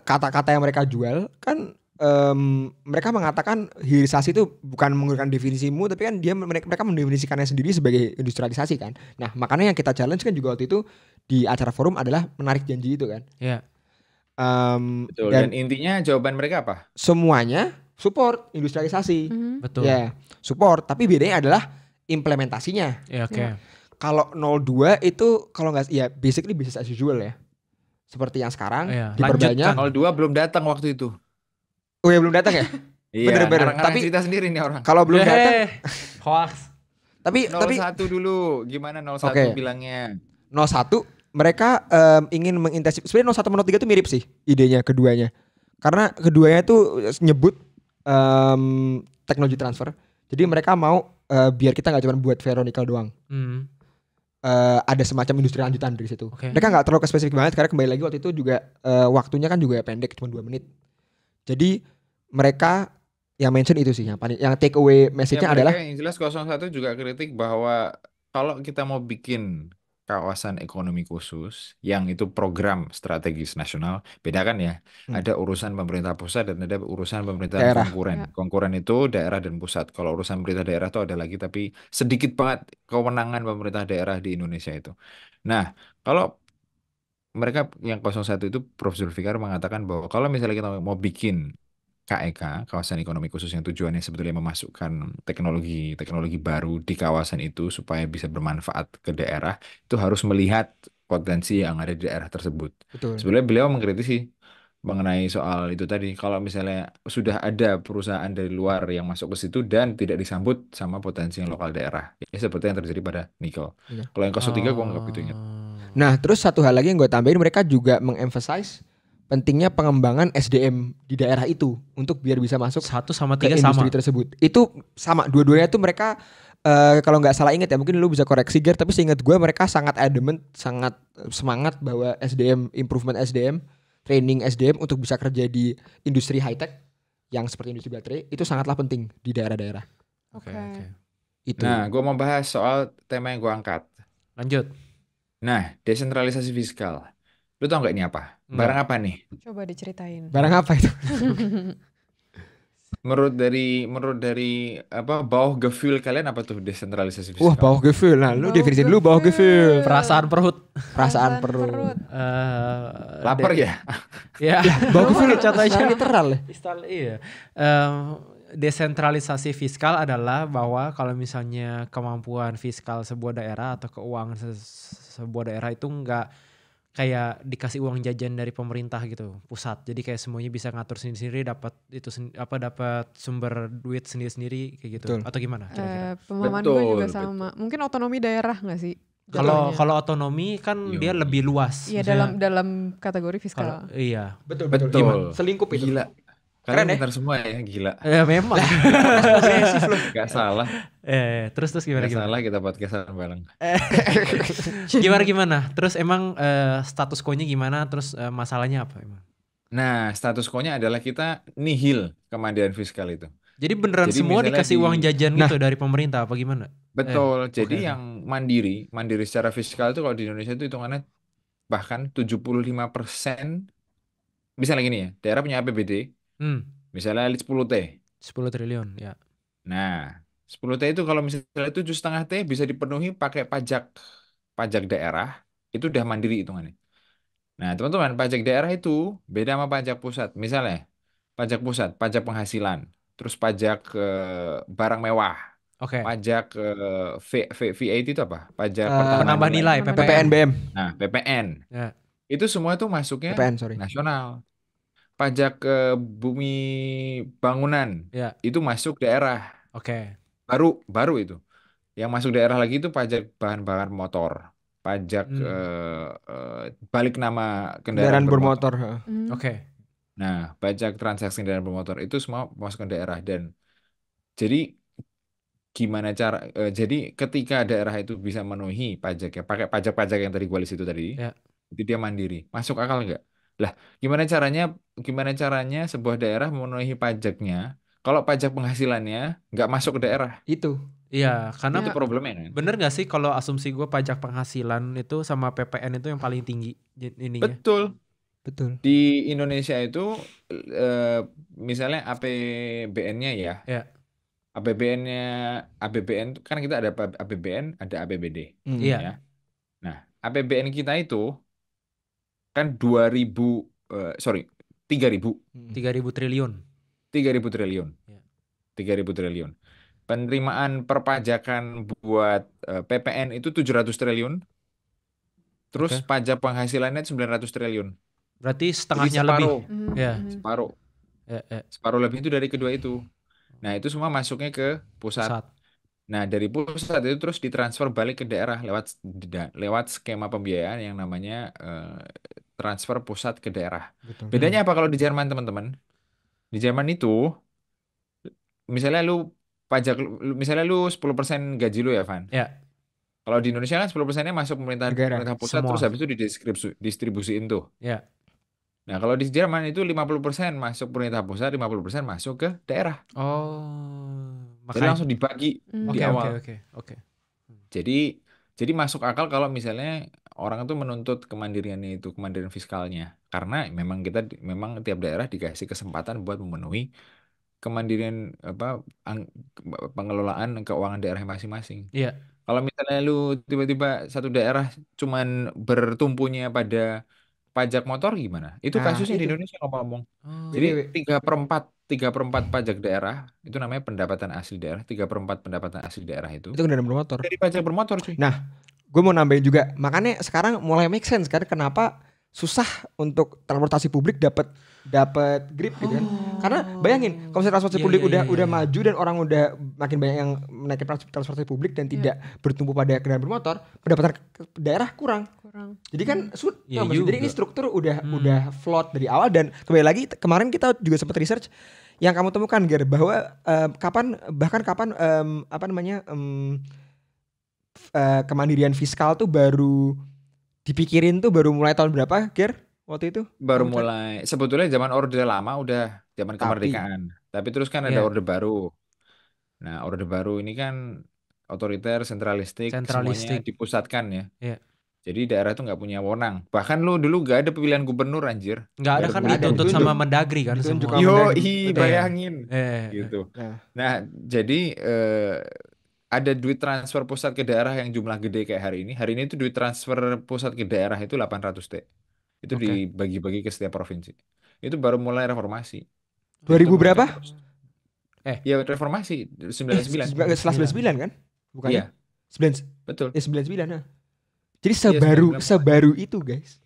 kata-kata yang mereka jual kan mereka mengatakan hilirisasi itu bukan menggunakan definisimu, tapi kan mereka mendefinisikannya sendiri sebagai industrialisasi kan. Nah makanya yang kita challenge kan juga waktu itu di acara forum adalah menarik janji itu kan. Iya. Betul. Dan intinya jawaban mereka apa? Semuanya support industrialisasi. Betul. Ya support. Tapi bedanya adalah implementasinya. Ya, oke. Kalau 02 itu kalau nggak ya basically business as usual ya. Seperti yang sekarang diperbanyak. 02 belum datang waktu itu. Oh ya belum datang ya? Iya, bener. Tapi kita sendiri nih orang. Kalau belum datang hoax. Tapi 01 dulu, gimana 01 bilangnya? 01 mereka ingin mengintensif. Sebenarnya 01 sama 03 itu mirip sih idenya keduanya. Karena keduanya itu nyebut teknologi transfer. Jadi mereka mau biar kita nggak cuma buat ferronikel doang. Ada semacam industri lanjutan dari situ. Mereka nggak terlalu spesifik banget karena kembali lagi waktu itu juga waktunya kan juga pendek cuma 2 menit. Jadi mereka yang mention itu sih yang take away message-nya adalah yang jelas 01 juga kritik bahwa kalau kita mau bikin kawasan ekonomi khusus yang itu program strategis nasional, beda kan ya. Ada urusan pemerintah pusat dan ada urusan pemerintah daerah. Konkuren itu daerah dan pusat. Kalau urusan pemerintah daerah itu ada lagi tapi sedikit banget kewenangan pemerintah daerah di Indonesia itu. Nah, kalau mereka yang 01 itu Prof. Zulfikar mengatakan bahwa kalau misalnya kita mau bikin KEK, kawasan ekonomi khusus yang tujuannya sebetulnya memasukkan teknologi baru di kawasan itu supaya bisa bermanfaat ke daerah, itu harus melihat potensi yang ada di daerah tersebut. Betul. Sebenarnya beliau mengkritisi mengenai soal itu tadi, kalau misalnya sudah ada perusahaan dari luar yang masuk ke situ dan tidak disambut sama potensi yang lokal daerah, ya seperti yang terjadi pada nikel. Kalau yang 03 gue nggak begitu ingat. Nah terus satu hal lagi yang gue tambahin, mereka juga mengemphasize pentingnya pengembangan SDM di daerah itu untuk biar bisa masuk 1 sama 3 ke industri sama tersebut. Itu sama, dua-duanya tuh mereka kalau nggak salah inget ya, mungkin lu bisa koreksi Ger, tapi seingat gue mereka sangat adamant, sangat semangat bahwa improvement SDM, training SDM untuk bisa kerja di industri high tech yang seperti industri baterai itu sangatlah penting di daerah-daerah. Oke. Itu. Nah, gue mau bahas soal tema yang gue angkat. Lanjut. Nah, desentralisasi fiskal. Lu tau nggak ini apa? Barang apa nih? Coba diceritain. Barang apa itu? Menurut dari apa Baugefühl kalian apa tuh desentralisasi fiskal? Wah, Baugefühl. Nah, lu definisi dulu Baugefühl. Perasaan perut. Perasaan perut. Lapar ya? Ya. Baugefühl contohnya literal ya. Iya. Desentralisasi fiskal adalah bahwa kalau misalnya kemampuan fiskal sebuah daerah atau keuangan sebuah daerah itu enggak kayak dikasih uang jajan dari pemerintah gitu, pusat. Jadi kayak semuanya bisa ngatur sendiri-sendiri, dapat dapat sumber duit sendiri-sendiri kayak gitu. Betul. Atau gimana kira-kira? Pemahaman gue juga sama. Mungkin otonomi daerah nggak sih? Kalau otonomi kan dia lebih luas. Iya, Misalnya, dalam kategori fiskal. iya. Betul. Betul. Selingkup itu. Gila. Keren Kalian ya? pintar semua ya, gila. Memang. Progresif loh. Gak salah. Terus gimana? Gak salah kita podcastan bareng. Gimana? Terus emang status quo-nya gimana? Terus masalahnya apa emang? Nah, status quo-nya adalah kita nihil kemandirian fiskal itu. Jadi beneran Jadi semua misalnya dikasih uang jajan gitu dari pemerintah apa gimana? Betul. Jadi oke. yang mandiri secara fiskal itu kalau di Indonesia itu hitungannya bahkan 75%. Misalnya gini ya, daerah punya APBD, misalnya 10T. 10 triliun ya. Nah, 10T itu kalau misalnya 7,5 T bisa dipenuhi pakai pajak daerah, itu udah mandiri hitungannya. Nah, teman-teman, pajak daerah itu beda sama pajak pusat. Misalnya, pajak pusat, pajak penghasilan, terus pajak barang mewah, Oke. pajak VAT itu apa? Pajak pertambahan Penambah nilai PPN BM. Nah, PPN. Ya. Itu semua tuh masuknya PPN, sorry. nasional. Pajak bumi bangunan Ya. itu masuk daerah. Oke. Baru itu. Yang masuk daerah lagi itu pajak bahan-bahan motor, pajak balik nama kendaraan bermotor. bermotor. Oke. Nah, pajak transaksi kendaraan bermotor itu semua masuk ke daerah dan jadi gimana cara jadi ketika daerah itu bisa memenuhi pajaknya pakai pajak-pajak yang tadi gue list itu tadi, Ya. itu dia mandiri. Masuk akal nggak? Lah, gimana caranya sebuah daerah memenuhi pajaknya kalau pajak penghasilannya nggak masuk ke daerah? Itu. Iya, karena Itu problemnya kan? bener gak sih kalau asumsi gue pajak penghasilan itu sama PPN itu yang paling tinggi ininya? Betul. Di Indonesia itu misalnya APBN-nya ya. Ya. APBN itu kan kita ada APBN, ada APBD. Iya. Ya. Nah, APBN kita itu kan 3.000 3.000 triliun. 3.000 triliun. Ya. 3.000 triliun. Penerimaan perpajakan buat PPN itu 700 triliun. Terus Oke. pajak penghasilannya 900 triliun. Berarti Jadi setengahnya lebih. Ya. Separuh. Ya. Separuh lebih itu dari kedua itu. Nah, itu semua masuknya ke pusat. Nah, dari pusat itu terus ditransfer balik ke daerah lewat skema pembiayaan yang namanya transfer pusat ke daerah. Betul. Bedanya apa kalau di Jerman, teman-teman? Di Jerman itu misalnya misalnya lu 10% gaji lu ya, Van. Ya. Kalau di Indonesia kan 10%-nya masuk pemerintah pusat, Semua. terus habis itu didistribusiin tuh. Ya. Nah, kalau di Jerman itu 50% masuk pemerintah pusat, 50% masuk ke daerah. Jadi Makanya langsung dibagi di awal. Oke. Jadi masuk akal kalau misalnya orang itu menuntut kemandirian fiskalnya. Karena memang tiap daerah dikasih kesempatan buat memenuhi kemandirian pengelolaan keuangan daerah masing-masing. Iya. Kalau misalnya lu tiba-tiba satu daerah cuman bertumpunya pada pajak motor gimana? Itu kasusnya di Indonesia ngomong. Jadi 3/4 pajak daerah itu namanya pendapatan asli daerah. 3/4 pendapatan asli daerah itu kendaraan bermotor. dari pajak bermotor, cuy. Nah, gue mau nambahin juga. Makanya sekarang mulai make sense kan kenapa susah untuk transportasi publik dapat grip gitu kan. Karena bayangin kalau misalnya transportasi publik udah maju dan orang udah makin banyak yang menaiki transportasi publik dan tidak bertumpu pada kendaraan bermotor, pendapatan daerah kurang. Jadi kan jadi ini struktur udah flawed dari awal dan kembali lagi kemarin kita juga sempat research yang kamu temukan Ger bahwa kapan kemandirian fiskal tuh baru dipikirin tuh baru mulai tahun berapa Ger waktu itu? Baru Kamu cari? mulai sebetulnya zaman Orde Lama udah zaman Tapi kemerdekaan. Tapi terus kan ada Iya, Orde Baru. Nah, Orde Baru ini kan otoriter, sentralistik, semuanya sentralistik. dipusatkan ya. Iya. Jadi daerah tuh nggak punya wewenang. Bahkan lu dulu gak ada pemilihan gubernur anjir. Nggak ada Gak ada kan nggak ada, pemilihan dituntut ditunjuk. sama Mendagri kan Ditunjuk semua. sama Mendagri. Yoi, Betul. bayangin Eh, gitu. Nah, Nah, jadi ada duit transfer pusat ke daerah yang jumlah gede kayak hari ini. Hari ini tuh duit transfer pusat ke daerah itu 800 T. Itu Oke. dibagi-bagi ke setiap provinsi. Itu baru mulai reformasi. 2000 Itu berapa? meningkat terus. Eh. Ya reformasi 99. Setelah 99 kan? Bukannya? Iya, 9 betul. 99 nah. Jadi Iya, 99 mulai. sebaru itu guys.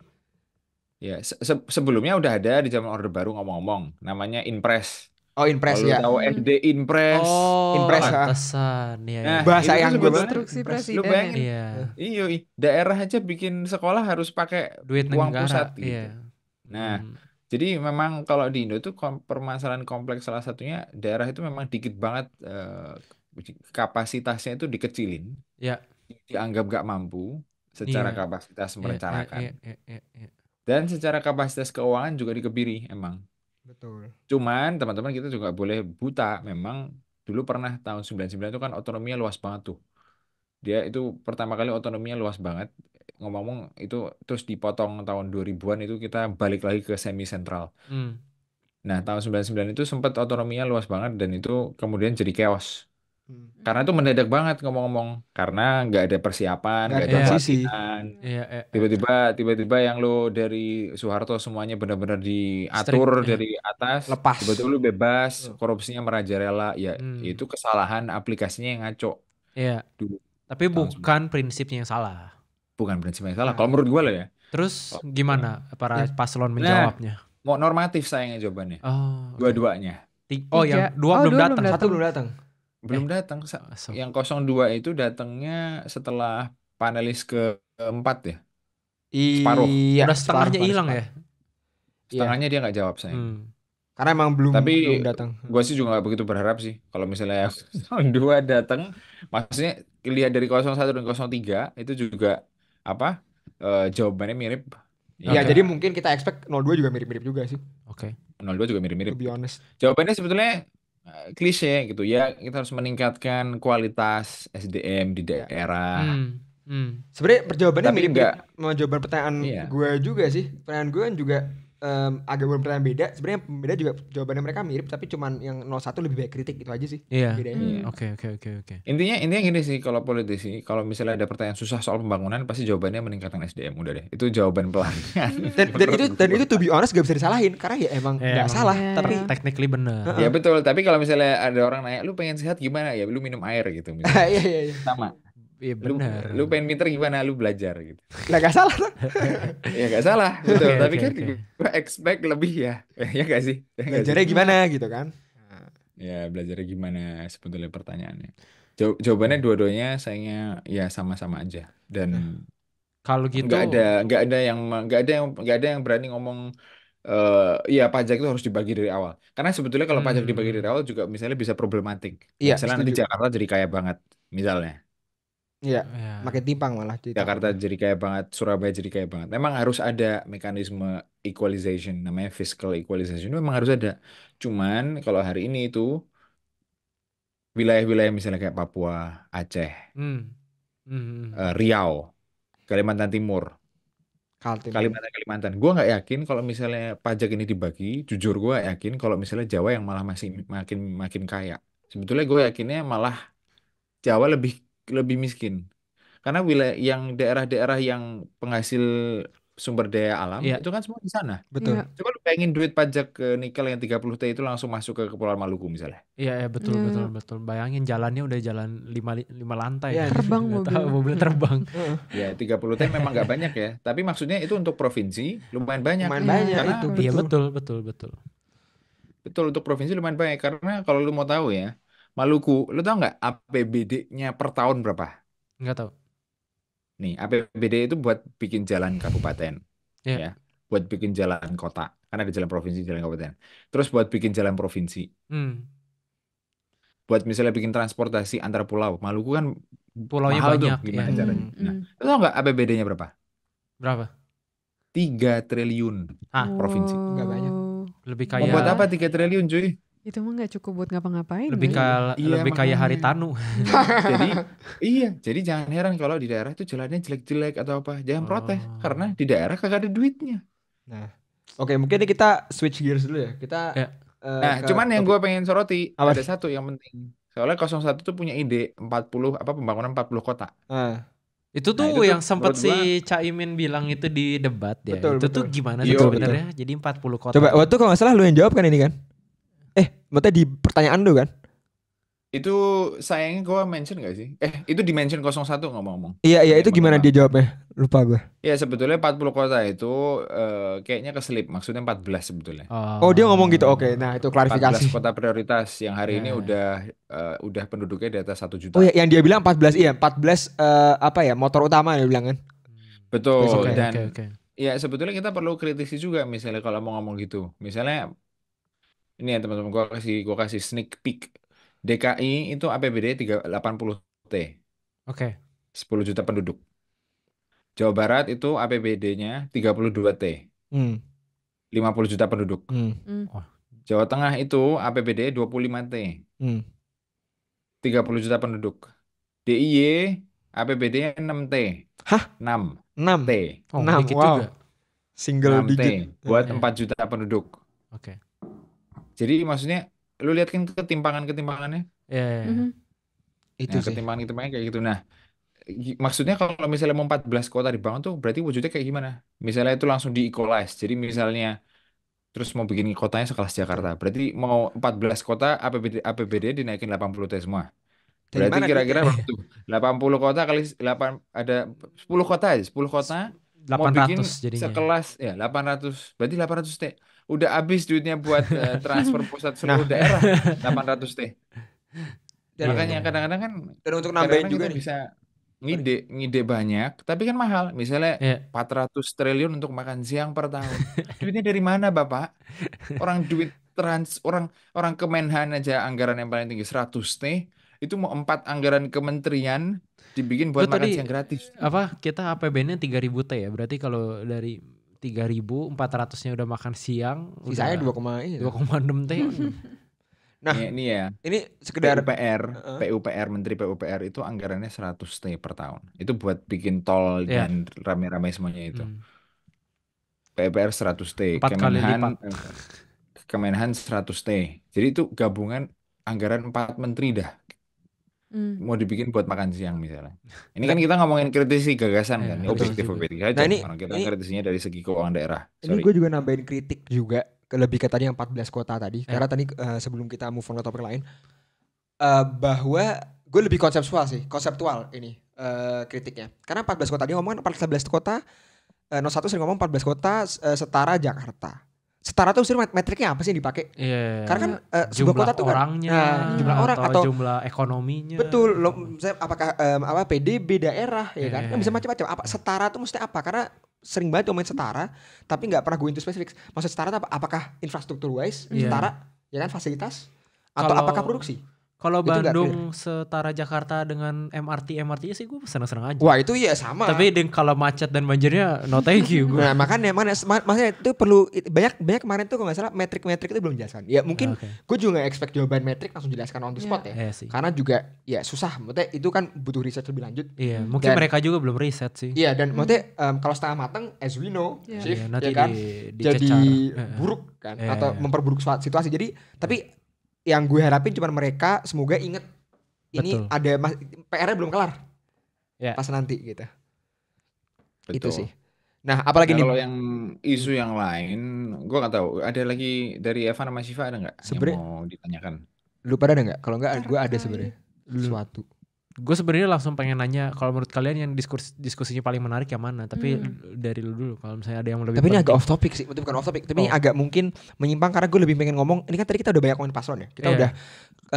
Ya, sebelumnya udah ada di zaman Orde Baru ngomong-ngomong. Namanya Inpres. Oh, Inpres Kalau lu ya. tahu SD Inpres. Oh, Impres, pantesan. Iya, Nah, iya. Bahasa itu yang tuh gue sebetulnya Instruksi lu presiden ya. bayangin. Iya. Iya, daerah aja bikin sekolah harus pakai Duit uang negara. pusat gitu. Iya. Nah, Hmm. jadi memang kalau di Indo tuh permasalahan kompleks salah satunya daerah itu memang dikit banget kapasitasnya itu dikecilin, Ya. dianggap gak mampu secara Iya. kapasitas Iya, merencanakan, iya. dan secara kapasitas keuangan juga dikebiri emang. Betul. Cuman teman-teman kita juga boleh buta, memang dulu pernah tahun 99 itu kan otonominya luas banget tuh. Dia itu pertama kali otonominya luas banget. Ngomong-ngomong itu terus dipotong tahun 2000-an itu kita balik lagi ke semi sentral. Hmm. Nah, tahun 99 itu sempat otonominya luas banget dan itu kemudian jadi chaos. Hmm. Karena itu mendadak banget ngomong-ngomong. Karena nggak ada persiapan, Nggak nggak ada ada Iya. transisi. pelatihan. Iya, Tiba-tiba yang lo dari Soeharto semuanya benar-benar diatur Strict, ya. dari atas. Lepas. Tiba-tiba lo bebas, Betul. korupsinya merajalela. Ya, Hmm. itu kesalahan aplikasinya yang ngaco Iya. dulu. Tapi Tahun bukan prinsipnya yang salah. Bukan prinsip yang salah. Nah. Kalau menurut gue lah ya. Terus Kalau- gimana para Ya. paslon Nah, menjawabnya? mau normatif sayangnya jawabannya. Oh, oke. Dua-duanya. Oh, yang dua belum dua datang. Satu belum datang. Belum datang. Yang 02 itu datangnya setelah panelis keempat ya. Separuh. Iya. Udah setengahnya separuh, hilang ya. separuh. Iya. Setengahnya dia nggak jawab sayang. Karena emang belum Tapi datang. gue sih juga nggak begitu berharap sih. Kalau misalnya 02 datang, maksudnya lihat dari 01 dan 03 itu juga apa jawabannya mirip. Iya, Oke. jadi mungkin kita expect 02 juga mirip-mirip juga sih. Oke. 02 juga To mirip-mirip. be honest. Jawabannya sebetulnya klise gitu ya. Kita harus meningkatkan kualitas SDM di daerah. Sebenarnya perjawabannya Tapi mirip-mirip enggak. sama jawaban pertanyaan Iya. gue juga sih. Pertanyaan gue kan juga agak berpertanyaan beda. Sebenarnya beda juga jawabannya mereka mirip, tapi cuman yang 01 lebih banyak kritik itu aja sih. Iya. Bedanya. Oke. Intinya gini sih, kalau politisi, kalau misalnya ada pertanyaan susah soal pembangunan, pasti jawabannya meningkatkan SDM. Udah deh, itu jawaban pelarian. Dan itu to be honest gak bisa disalahin karena ya emang Ya, gak emang. salah. Iya. Tapi Technically bener. Ya betul, tapi kalau misalnya ada orang nanya, lu pengen sehat gimana? Ya lu minum air gitu misalnya. iya. Sama. Iya Lu, bener. lu pengen pinter gimana? Lu belajar gitu. Lah gak salah. Ya gak salah, betul. Oke, Tapi oke, kan oke. gue expect lebih ya. Ya gak sih? Ya nggak sih? Belajarnya gimana gitu kan. Ya belajarnya gimana sebetulnya pertanyaannya. Jawabannya dua-duanya sayangnya ya sama-sama aja. Dan Kalau gitu nggak ada yang berani ngomong ya pajak itu harus dibagi dari awal. Karena sebetulnya kalau pajak dibagi dari awal juga misalnya bisa problematik. Iya, Misalnya nanti setuju. Jakarta jadi kaya banget, misalnya. Iya, ya. makin timpang malah cerita. Jakarta jadi kaya banget, Surabaya jadi kaya banget. Memang harus ada mekanisme equalization, namanya fiscal equalization. Memang harus ada. Cuman kalau hari ini itu wilayah-wilayah misalnya kayak Papua, Aceh, Riau, Kalimantan Timur, Kaltim. Kalimantan. Gue nggak yakin kalau misalnya pajak ini dibagi. Jujur gue yakin kalau misalnya Jawa yang malah masih makin kaya. Sebetulnya gue yakinnya malah Jawa lebih miskin. Karena wilayah yang daerah-daerah yang penghasil sumber daya alam Iya. itu kan semua di sana. Betul. Iya. Coba lu pengen duit pajak ke nikel yang 30 T itu langsung masuk ke Kepulauan Maluku misalnya. Iya, betul. Bayangin jalannya udah jalan 5 lantai. Iya, Terbang Nggak mobil. tahu, mobilnya terbang. Ya 30 T memang nggak banyak ya. Tapi maksudnya itu untuk provinsi lumayan banyak. Lumayan Iya, banyak Karena- itu. Iya, Betul. betul. Betul, untuk provinsi lumayan banyak. Karena kalau lu mau tahu ya, Maluku, lu tahu nggak APBD-nya per tahun berapa? Nggak tahu. Nih, APBD itu buat bikin jalan kabupaten, Iya. ya, buat bikin jalan kota. Kan ada jalan provinsi, jalan kabupaten. Terus buat bikin jalan provinsi, buat misalnya bikin transportasi antar pulau. Maluku kan Pulaunya mahal tuh banyak ya. gimana caranya. Nah, Hmm. lu tau nggak APBD-nya berapa? Berapa? 3 triliun provinsi. Nggak banyak. Lebih Mau buat kayak apa 3 triliun cuy? Itu mah nggak cukup buat ngapa-ngapain. lebih kan? kayak Iya, lebih kayak makanya. Haritanu. Jadi jadi jangan heran kalau di daerah itu jalannya jelek-jelek atau apa. Jangan protes Oh. karena di daerah kagak ada duitnya. Nah, oke mungkin ini kita switch gears dulu ya. Kita Ya. Nah, ke cuman yang topik- gue pengen soroti Apa ada satu yang penting. Soalnya 01 tuh punya ide 40 pembangunan 40 kota. Ah, Itu Nah, tuh itu tuh yang sempat menurut si Caimin bilang itu di debat ya. Betul, Itu tuh betul. gimana sih Iya, sebenarnya? Jadi 40 kota. coba waktu kalau nggak salah lu yang jawab kan ini kan? Maksudnya di pertanyaan lu kan? Itu sayangnya gue mention gak sih? Itu di mention 01 ngomong-ngomong. Iya Yang itu gimana dia jawabnya? Lupa gue. Ya sebetulnya 40 kota itu kayaknya keselip. Maksudnya 14 sebetulnya. Oh dia ngomong gitu. Oke, nah itu 14 klarifikasi. kota prioritas yang hari ini Ya. udah penduduknya di atas 1 juta. Oh ya, yang dia bilang 14 iya, 14 apa ya? Motor utama dia bilang kan. Betul. Oke, Dan oke. ya sebetulnya kita perlu kritisi juga misalnya kalau mau ngomong gitu. Misalnya ini ya teman-teman gua kasih sneak peek. DKI itu APBD 80 T, Oke. 10 juta penduduk. Jawa Barat itu APBD-nya 32 T, Hmm. 50 juta penduduk. Hmm. Jawa Tengah itu APBD 25 T, Hmm. 30 juta penduduk. DIY APBD-nya 6 T. Hah? 6 6. T. Oh, 6. dikit Wow. juga. Single 6 T digit. buat Iya. 4 juta penduduk. Oke. Jadi maksudnya lu lihat kan ketimpangannya. Ya. Mhm. Itu Nah, sih. ketimpangan kayak gitu. Nah, maksudnya kalau misalnya mau 14 kota dibangun tuh berarti wujudnya kayak gimana? Misalnya itu langsung di-equalize. Jadi misalnya terus mau bikin kotanya sekelas Jakarta. Berarti mau 14 kota APBD dinaikin 80 T semua. Dari Berarti mana kira-kira duitnya? berapa tuh? 80 kota kali 8 ada 10 kota aja. 10 kota mau bikin 800 jadinya. sekelas ya 800. Berarti 800 T. Udah habis duitnya buat transfer pusat seluruh daerah 800 T. Dan, Makanya kadang-kadang kan dan untuk nambahin kadang-kadang juga kita nih. bisa ngide banyak, tapi kan mahal. Misalnya Iya. 400 triliun untuk makan siang per tahun. Duitnya dari mana, Bapak? Orang duit orang Kemenhan aja anggaran yang paling tinggi 100 T, itu mau 4 anggaran kementerian dibikin buat Lu makan tadi siang gratis. kita APBN-nya 3.000 T ya. Berarti kalau dari 3.400-nya udah makan siang, Sisanya udah 2,6. 2,6 T. Nah, Ini ya, ini sekedar PUPR, Menteri PUPR itu anggarannya 100 T per tahun. Itu buat bikin tol Iya. dan rame-rame semuanya itu. Hmm. PUPR 100 T, 4 kali lipat. Kemenhan 100 T. Jadi itu gabungan anggaran 4 menteri dah. Mau dibikin buat makan siang misalnya. Ini kan kita ngomongin kritisi gagasan kan, ini betul objektif juga. objektif aja. Nah, ini- Orang kita ini- kritisinya dari segi keuangan daerah. ini gue juga nambahin kritik juga lebih ke tadi yang 14 kota tadi. Karena tadi sebelum kita move on ke topik lain, bahwa gue lebih konseptual ini kritiknya. Karena 14 kota dia ngomong 14 kota, 01 sering ngomong 14 kota setara Jakarta. Setara tuh sebenarnya metriknya apa sih yang dipakai? Iya. Karena kan sebuah jumlah kota tuh kan, orangnya, jumlah orang atau jumlah ekonominya. betul, misalnya apakah PDB daerah ya kan? Iya. Kan bisa macam-macam. Apa setara tuh mesti apa? Karena sering banget ngomongin setara, tapi nggak pernah go into spesifik. Maksud setara tuh apa? Apakah infrastruktur wise Iya. setara, ya kan fasilitas, atau Kalau- apakah produksi? Kalau Itu nggak Bandung setara Jakarta dengan MRT sih gue seneng-seneng aja. Wah itu iya sama. Tapi kalau macet dan banjirnya no thank you gue. Nah makanya maksudnya itu perlu banyak kemarin tuh kalau nggak salah metrik-metrik itu belum dijelaskan. Ya mungkin Oke. gue juga nggak expect jawaban metrik langsung jelaskan on the spot ya. Iya sih. Karena juga ya susah. Maksudnya itu kan butuh research lebih lanjut. Iya, mungkin Dan- mereka juga belum riset sih. Iya dan maksudnya kalau setengah matang as we know, Iya. Chief, Iya, nanti ya kan jadi dicecar. buruk kan Iya. atau memperburuk situasi. Jadi tapi yang gue harapin cuma mereka semoga inget ini Betul. ada PR-nya belum kelar. Ya. Pas nanti gitu. Itu Betul. sih. Nah, apalagi Nah, nih? kalau yang isu yang lain, gue nggak tahu. Ada lagi dari Evan sama Shiva ada nggak yang Sebenarnya- mau ditanyakan? Lu pada ada nggak? Kalau nggak gue ada Terkait. sebenarnya sesuatu. Gue sebenarnya langsung pengen nanya kalau menurut kalian yang diskusinya paling menarik yang mana? Tapi dari lu dulu kalau misalnya ada yang lebih Tapi ini agak penting. off topic sih, bukan off topic, tapi ini Oh. agak mungkin menyimpang karena gue lebih pengen ngomong. Ini kan tadi kita udah banyak ngomongin paslon ya. Kita Iya. udah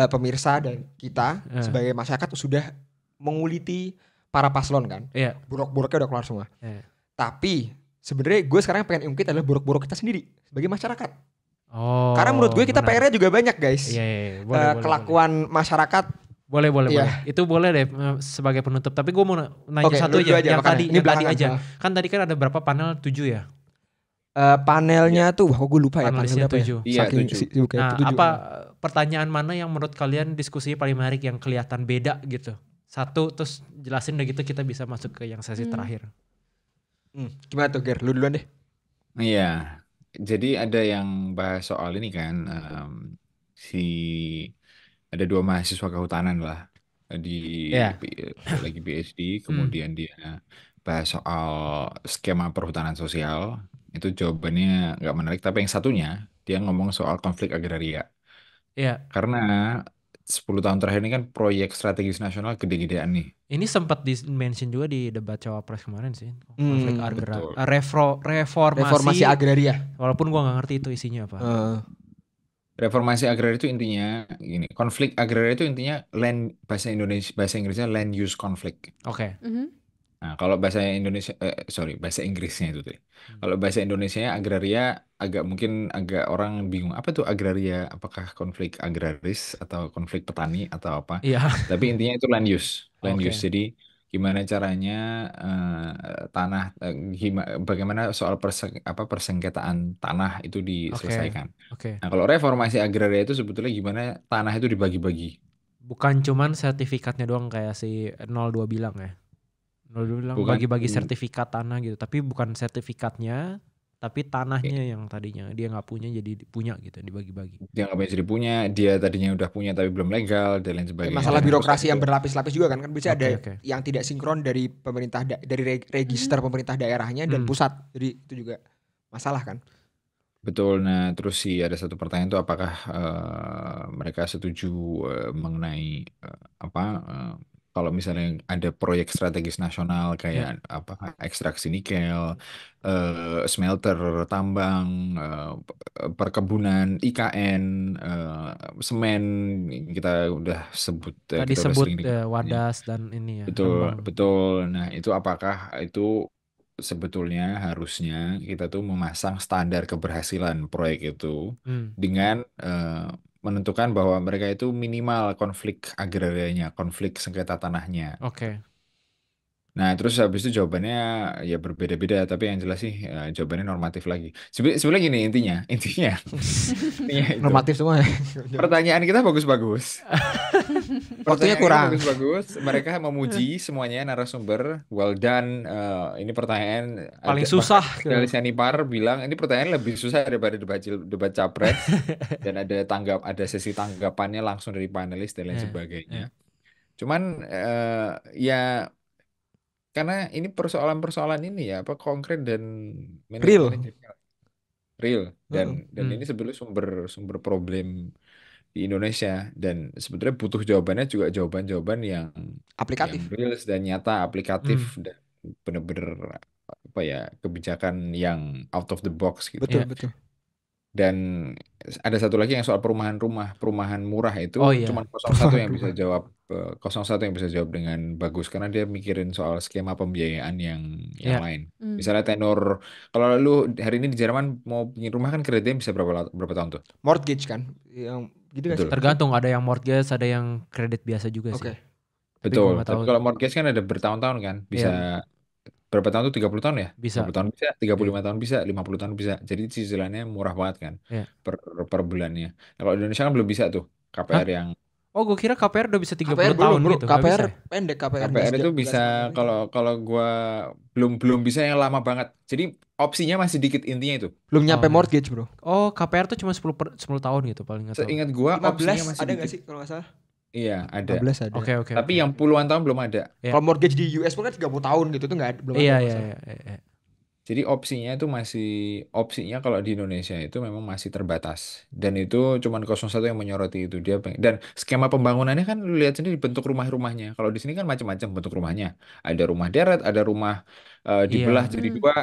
pemirsa dan kita Iya. sebagai masyarakat sudah menguliti para paslon kan. Iya. Buruk-buruknya udah keluar semua. Iya. Tapi sebenarnya gue sekarang pengen ungkit adalah borok-borok kita sendiri sebagai masyarakat. Oh. Karena menurut gue kita menarik. PR-nya juga banyak guys. Iya, boleh. Kelakuan masyarakat. Boleh. Iya. Itu boleh deh sebagai penutup. Tapi gue mau nanya Oke, satu lu dulu aja. Yang makanya. tadi, Ini yang tadi belakangan. aja. Kan tadi kan ada berapa panel? 7 ya? Panelnya tuh, wah kok gue lupa ya Panelisnya panelnya berapa 7. Iya, Saking 7. sibuknya. Nah, 7. apa pertanyaan mana yang menurut kalian diskusinya paling menarik yang kelihatan beda gitu? Satu, terus jelasin udah gitu kita bisa masuk ke yang sesi terakhir. Gimana tuh Ger? Lu duluan deh. Iya, jadi ada yang bahas soal ini kan, si ada 2 mahasiswa kehutanan lah di Iya. lagi PhD, kemudian dia bahas soal skema perhutanan sosial. Itu jawabannya nggak menarik, tapi yang satunya dia ngomong soal konflik agraria. Iya. Karena 10 tahun terakhir ini kan proyek strategis nasional gede-gedean nih. Ini sempat di-mention juga di debat cawapres kemarin sih. Konflik betul. Reformasi agraria. Walaupun gua nggak ngerti itu isinya apa. Reformasi agraria itu intinya gini, konflik agraria itu intinya bahasa Inggrisnya land use conflict. Oke. Nah, kalau bahasa bahasa Inggrisnya itu tuh. Kalau bahasa Indonesianya agraria mungkin agak orang bingung apa tuh agraria, apakah konflik agraris atau konflik petani atau apa. Iya. Tapi intinya itu land use. Oke. Jadi gimana caranya bagaimana soal persengketaan tanah itu diselesaikan. Oke. Nah, kalau reformasi agraria itu sebetulnya gimana tanah itu dibagi-bagi. Bukan cuman sertifikatnya doang kayak si 02 bilang ya. 02 bilang Bukan. bagi-bagi sertifikat tanah gitu. Tapi bukan sertifikatnya, tapi tanahnya yang tadinya dia nggak punya jadi punya gitu, dibagi-bagi. Dia nggak punya jadi punya, dia tadinya udah punya tapi belum legal dan lain sebagainya. Masalah Dan birokrasi terus yang berlapis-lapis juga kan bisa ada Oke. yang tidak sinkron dari pemerintah dari register pemerintah daerahnya dan pusat. Jadi itu juga masalah kan. Betul. Nah, terus sih ada satu pertanyaan tuh apakah mereka setuju mengenai kalau misalnya ada proyek strategis nasional kayak ekstraksi nikel, smelter, tambang, perkebunan, IKN, semen kita udah sebut, Tadi kita udah sebut sering Wadas dan ini ya. Betul, betul. Nah, itu apakah itu sebetulnya harusnya kita tuh memasang standar keberhasilan proyek itu dengan menentukan bahwa mereka itu minimal konflik agrarianya, konflik sengketa tanahnya. Oke. Nah, terus habis itu jawabannya ya berbeda-beda, tapi yang jelas sih jawabannya normatif lagi. Sebenarnya gini intinya itu. Normatif semua ya. Pertanyaan kita bagus-bagus. Waktunya kurang. Bagus-bagus. Mereka memuji semuanya narasumber. Well done. Ini pertanyaan paling susah. Dari Sanipar bilang ini pertanyaan lebih susah daripada debat capres. Dan ada sesi tanggapannya langsung dari panelis dan lain sebagainya. Cuman ya karena ini persoalan-persoalan ini ya konkret dan real dan ini sebetulnya sumber problem di Indonesia dan sebetulnya butuh jawabannya juga jawaban-jawaban yang aplikatif, yang real dan nyata, aplikatif dan benar-benar kebijakan yang out of the box gitu. Betul. Dan ada satu lagi yang soal perumahan murah itu cuma 01 yang bisa jawab 01 yang bisa jawab dengan bagus karena dia mikirin soal skema pembiayaan yang lain. Misalnya tenor, kalau lu hari ini di Jerman mau punya rumah kan kreditnya bisa berapa tahun tuh? Mortgage kan, yang gitu kan. Tergantung, ada yang mortgage, ada yang kredit biasa juga sih. Betul. Tapi kalau mortgage kan ada bertahun-tahun kan, bisa berapa tahun tuh 30 tahun ya? Bisa. 30 tahun bisa, 35 tahun bisa, 50 tahun bisa. Jadi cicilannya murah banget kan per bulannya. Nah, kalau di Indonesia kan belum bisa tuh KPR yang gue kira KPR udah bisa 30 KPR tahun belum, gitu. KPR pendek, KPR itu bisa kalau gua belum bisa yang lama banget. Jadi opsinya masih dikit intinya itu. Belum nyampe mortgage, Bro. Oh, KPR tuh cuma 10 tahun gitu paling enggak tahu. Seingat gua 15 opsinya masih ada dikit. enggak sih kalau enggak salah? Iya, ada. 15 ada. Oke. Tapi yang puluhan tahun belum ada. Kalau mortgage di US pun kan 30 tahun gitu tuh belum ada. Iya. Jadi opsinya kalau di Indonesia itu memang masih terbatas dan itu cuman 01 yang menyoroti itu dan skema pembangunannya kan lu lihat sendiri bentuk rumahnya. Kalau di sini kan macam-macam bentuk rumahnya. Ada rumah deret, ada rumah dibelah jadi dua,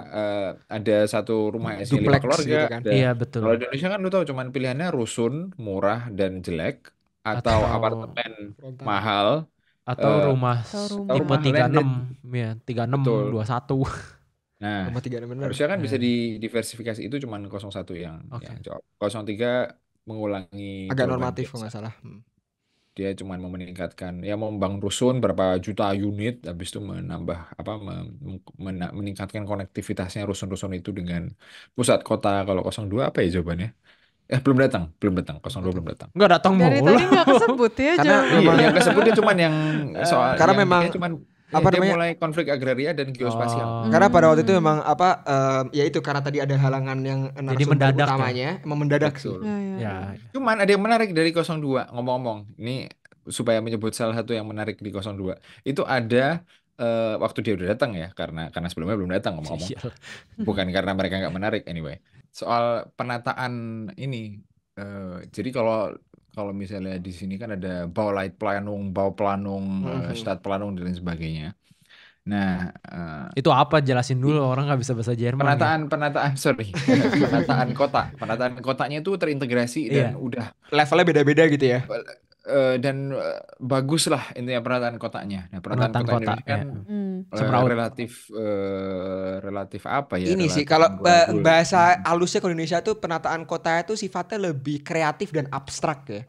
ada satu rumah isinya 5 keluarga. Gitu kan. Iya, betul. Kalau di Indonesia kan lu tahu cuman pilihannya rusun, murah dan jelek atau apartemen mahal atau rumah tipe 36 ya, 36 betul. 21. Nah, 0,36 benar. harusnya kan bisa diversifikasi, itu cuman 01 yang Oke. jawab. 03 mengulangi Agak jawaban normatif kalau biasa. nggak salah. Dia cuman mau meningkatkan, ya mau membangun rusun berapa juta unit, habis itu menambah meningkatkan konektivitasnya rusun-rusun itu dengan pusat kota. Kalau 02 apa ya jawabannya? Belum datang. 02 belum datang. Nggak datang Dari mulu. tadi nggak kesebut ya Karena Iya, jawabannya. yang kesebutnya cuman yang soal Karena yang memang dia cuman apa dia namanya? mulai konflik agraria dan geospasial. Karena pada waktu itu Hmm. memang ya itu karena tadi ada halangan yang narasumber mendadak ya? utamanya, emang mendadak sih. Betul. Ya, ya, Ya, ya. Cuman ada yang menarik dari 02, ngomong-ngomong. Ini supaya menyebut salah satu yang menarik di 02. Itu ada waktu dia udah datang ya, karena sebelumnya belum datang ngomong-ngomong. Sial. Bukan karena mereka nggak menarik anyway. Soal penataan ini, jadi kalau misalnya di sini kan ada Bauleitplanung, Bauplanung, Stadtplanung dan lain sebagainya. Nah, Itu apa? Jelasin dulu, orang nggak bisa bahasa Jerman ya. penataan kotanya itu terintegrasi dan Iya. udah Levelnya beda-beda gitu ya. dan bagus lah intinya penataan kotanya. Nah, penataan Penataan kota kota, Indonesia kan Semraut. relatif apa ya? Ini sih Relatif kalau amburadul. bahasa halusnya ke Indonesia tuh penataan kota itu sifatnya lebih kreatif dan abstrak ya.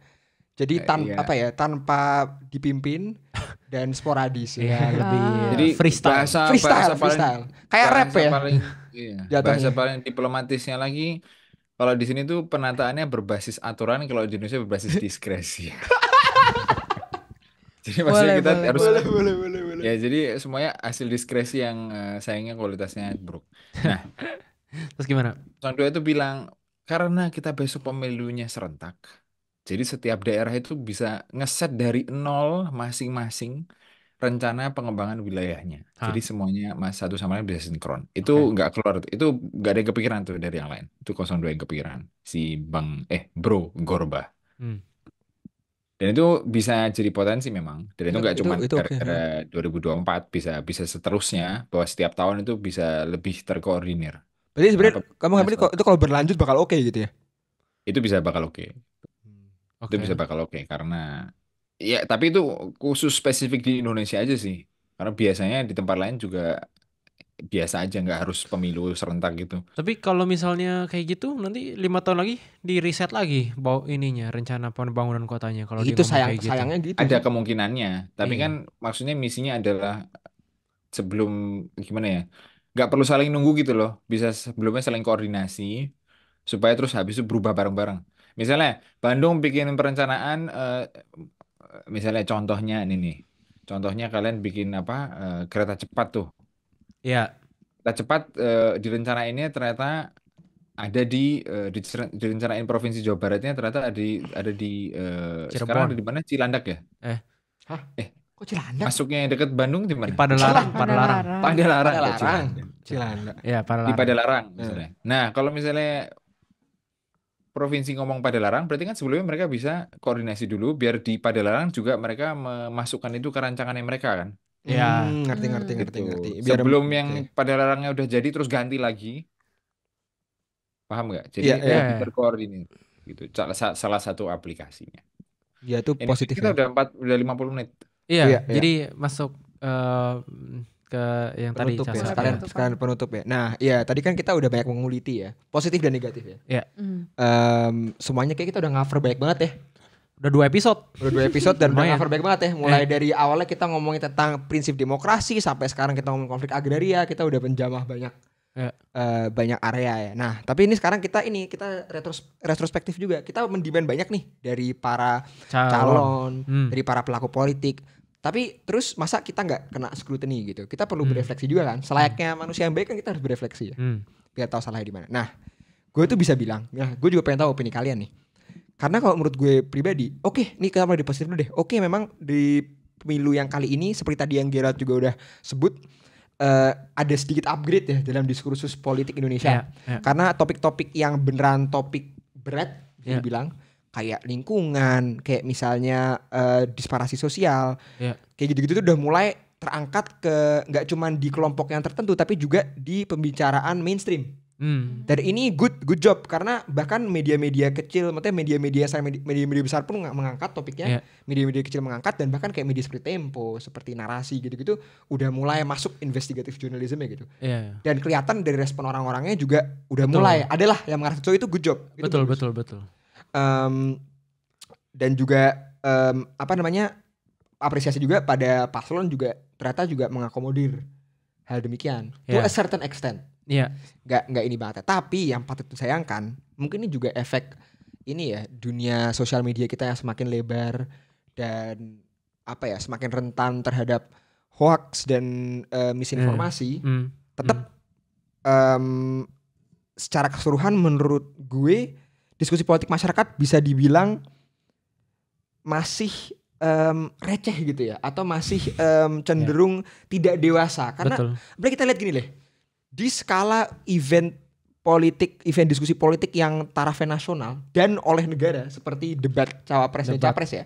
Jadi Iya. tanpa dipimpin dan sporadis Iya, ya. lebih Jadi freestyle. Freestyle. Kayak rap ya. Iya, bahasa paling diplomatisnya lagi, kalau di sini tuh penataannya berbasis aturan, kalau di Indonesia berbasis diskresi. Jadi maksudnya kita harus boleh. ya, jadi semuanya hasil diskresi yang sayangnya kualitasnya buruk. Nah, Terus gimana? 02 itu bilang karena kita besok pemilunya serentak, jadi setiap daerah itu bisa ngeset dari nol masing-masing rencana pengembangan wilayahnya. Jadi semuanya satu sama lain bisa sinkron. Itu nggak keluar, itu nggak ada yang kepikiran tuh dari yang lain. Itu 02 yang kepikiran. Si Bro Gorba. Dan itu bisa jadi potensi memang. Dan itu nggak cuma itu oke. gara-gara 2024, bisa seterusnya, bahwa setiap tahun itu bisa lebih terkoordinir. Berarti sebenarnya Kenapa? kamu ngambil itu kalau berlanjut bakal oke gitu ya. Itu bisa bakal oke. Itu bisa bakal oke karena ya, tapi itu khusus spesifik di Indonesia aja sih. Karena biasanya di tempat lain juga biasa aja, nggak harus pemilu serentak gitu. Tapi kalau misalnya kayak gitu, nanti 5 tahun lagi di reset lagi rencana pembangunan kotanya. Kalau dia Itu ngomong kayak gitu. sayangnya gitu. Ada kemungkinannya, tapi Iya. kan maksudnya misinya adalah sebelum gimana ya, nggak perlu saling nunggu gitu loh. Bisa sebelumnya saling koordinasi supaya terus habis itu berubah bareng-bareng. Misalnya Bandung bikin perencanaan, misalnya contohnya ini nih. Contohnya kalian bikin apa, kereta cepat tuh. Iya. Kereta cepat direncanainnya ternyata ada direncanain Provinsi Jawa Baratnya ternyata ada di sekarang Cirebon. ada di mana, Cilandak ya? Kok Cilandak? Masuknya deket Bandung di Di mana? Padalarang. Padalarang. Padalarang. Padalarang. Cilandak. Cilandak. Iya, Di Padalarang. Padalarang misalnya. Nah, kalau misalnya provinsi ngomong Padalarang, berarti kan sebelumnya mereka bisa koordinasi dulu biar di Padalarang juga mereka memasukkan itu ke rancangannya mereka kan. Iya. Ngerti. Gitu. Biar Sebelum oke. yang Padalarangnya udah jadi terus ganti lagi. Paham nggak? Jadi Iya, iya. lebih terkoordinir gitu. Salah satu aplikasinya. Dia tuh Ini positif kita ya. udah 50 menit. Iya, Iya. jadi masuk ke yang tadi Penutup ya. Casa. Sekalian penutup ya. Nah, iya tadi kan kita udah banyak menguliti ya. Positif dan negatif ya. Iya. Semuanya kayak kita udah cover banyak banget ya. Udah 2 episode. Udah 2 episode dan udah Lumayan. cover banyak banget ya. Mulai dari awalnya kita ngomongin tentang prinsip demokrasi sampai sekarang kita ngomongin konflik agraria, kita udah menjamah banyak Iya. banyak area ya. Nah, tapi ini sekarang kita retrospektif juga. Kita mendemand banyak nih dari para calon, dari para pelaku politik. Tapi terus masa kita nggak kena scrutiny gitu? Kita perlu berefleksi juga kan. Selayaknya manusia yang baik kan kita harus berefleksi ya. Biar tahu salahnya di mana. Nah, gue tuh bisa bilang, nah gue juga pengen tahu opini kalian nih. Karena kalau menurut gue pribadi, oke, nih kita mulai di positif dulu deh. Oke, memang di pemilu yang kali ini seperti tadi yang Gerald juga udah sebut, ada sedikit upgrade ya dalam diskursus politik Indonesia. Karena topik-topik yang beneran topik berat bisa dibilang kayak lingkungan, kayak misalnya disparasi sosial, kayak gitu-gitu tuh udah mulai terangkat ke nggak cuma di kelompok yang tertentu tapi juga di pembicaraan mainstream. Dan ini good job karena bahkan media-media kecil, maksudnya media-media besar pun mengangkat topiknya, media-media kecil mengangkat, dan bahkan kayak media seperti Tempo, seperti Narasi gitu-gitu udah mulai masuk investigative journalism ya gitu. Dan kelihatan dari respon orang-orangnya juga udah mulai adalah yang mengarah itu good job. Gitu Betul. Dan juga apresiasi juga pada paslon juga ternyata juga mengakomodir hal demikian to a certain extent. Nggak ini banget. Tapi yang patut disayangkan, mungkin ini juga efek ini ya, dunia sosial media kita yang semakin lebar dan semakin rentan terhadap hoax dan misinformasi. Tetap secara keseluruhan menurut gue diskusi politik masyarakat bisa dibilang masih receh gitu ya, atau masih cenderung tidak dewasa karena kita lihat gini deh. Di skala event diskusi politik yang tarafnya nasional dan oleh negara seperti debat cawapres dan capres ya,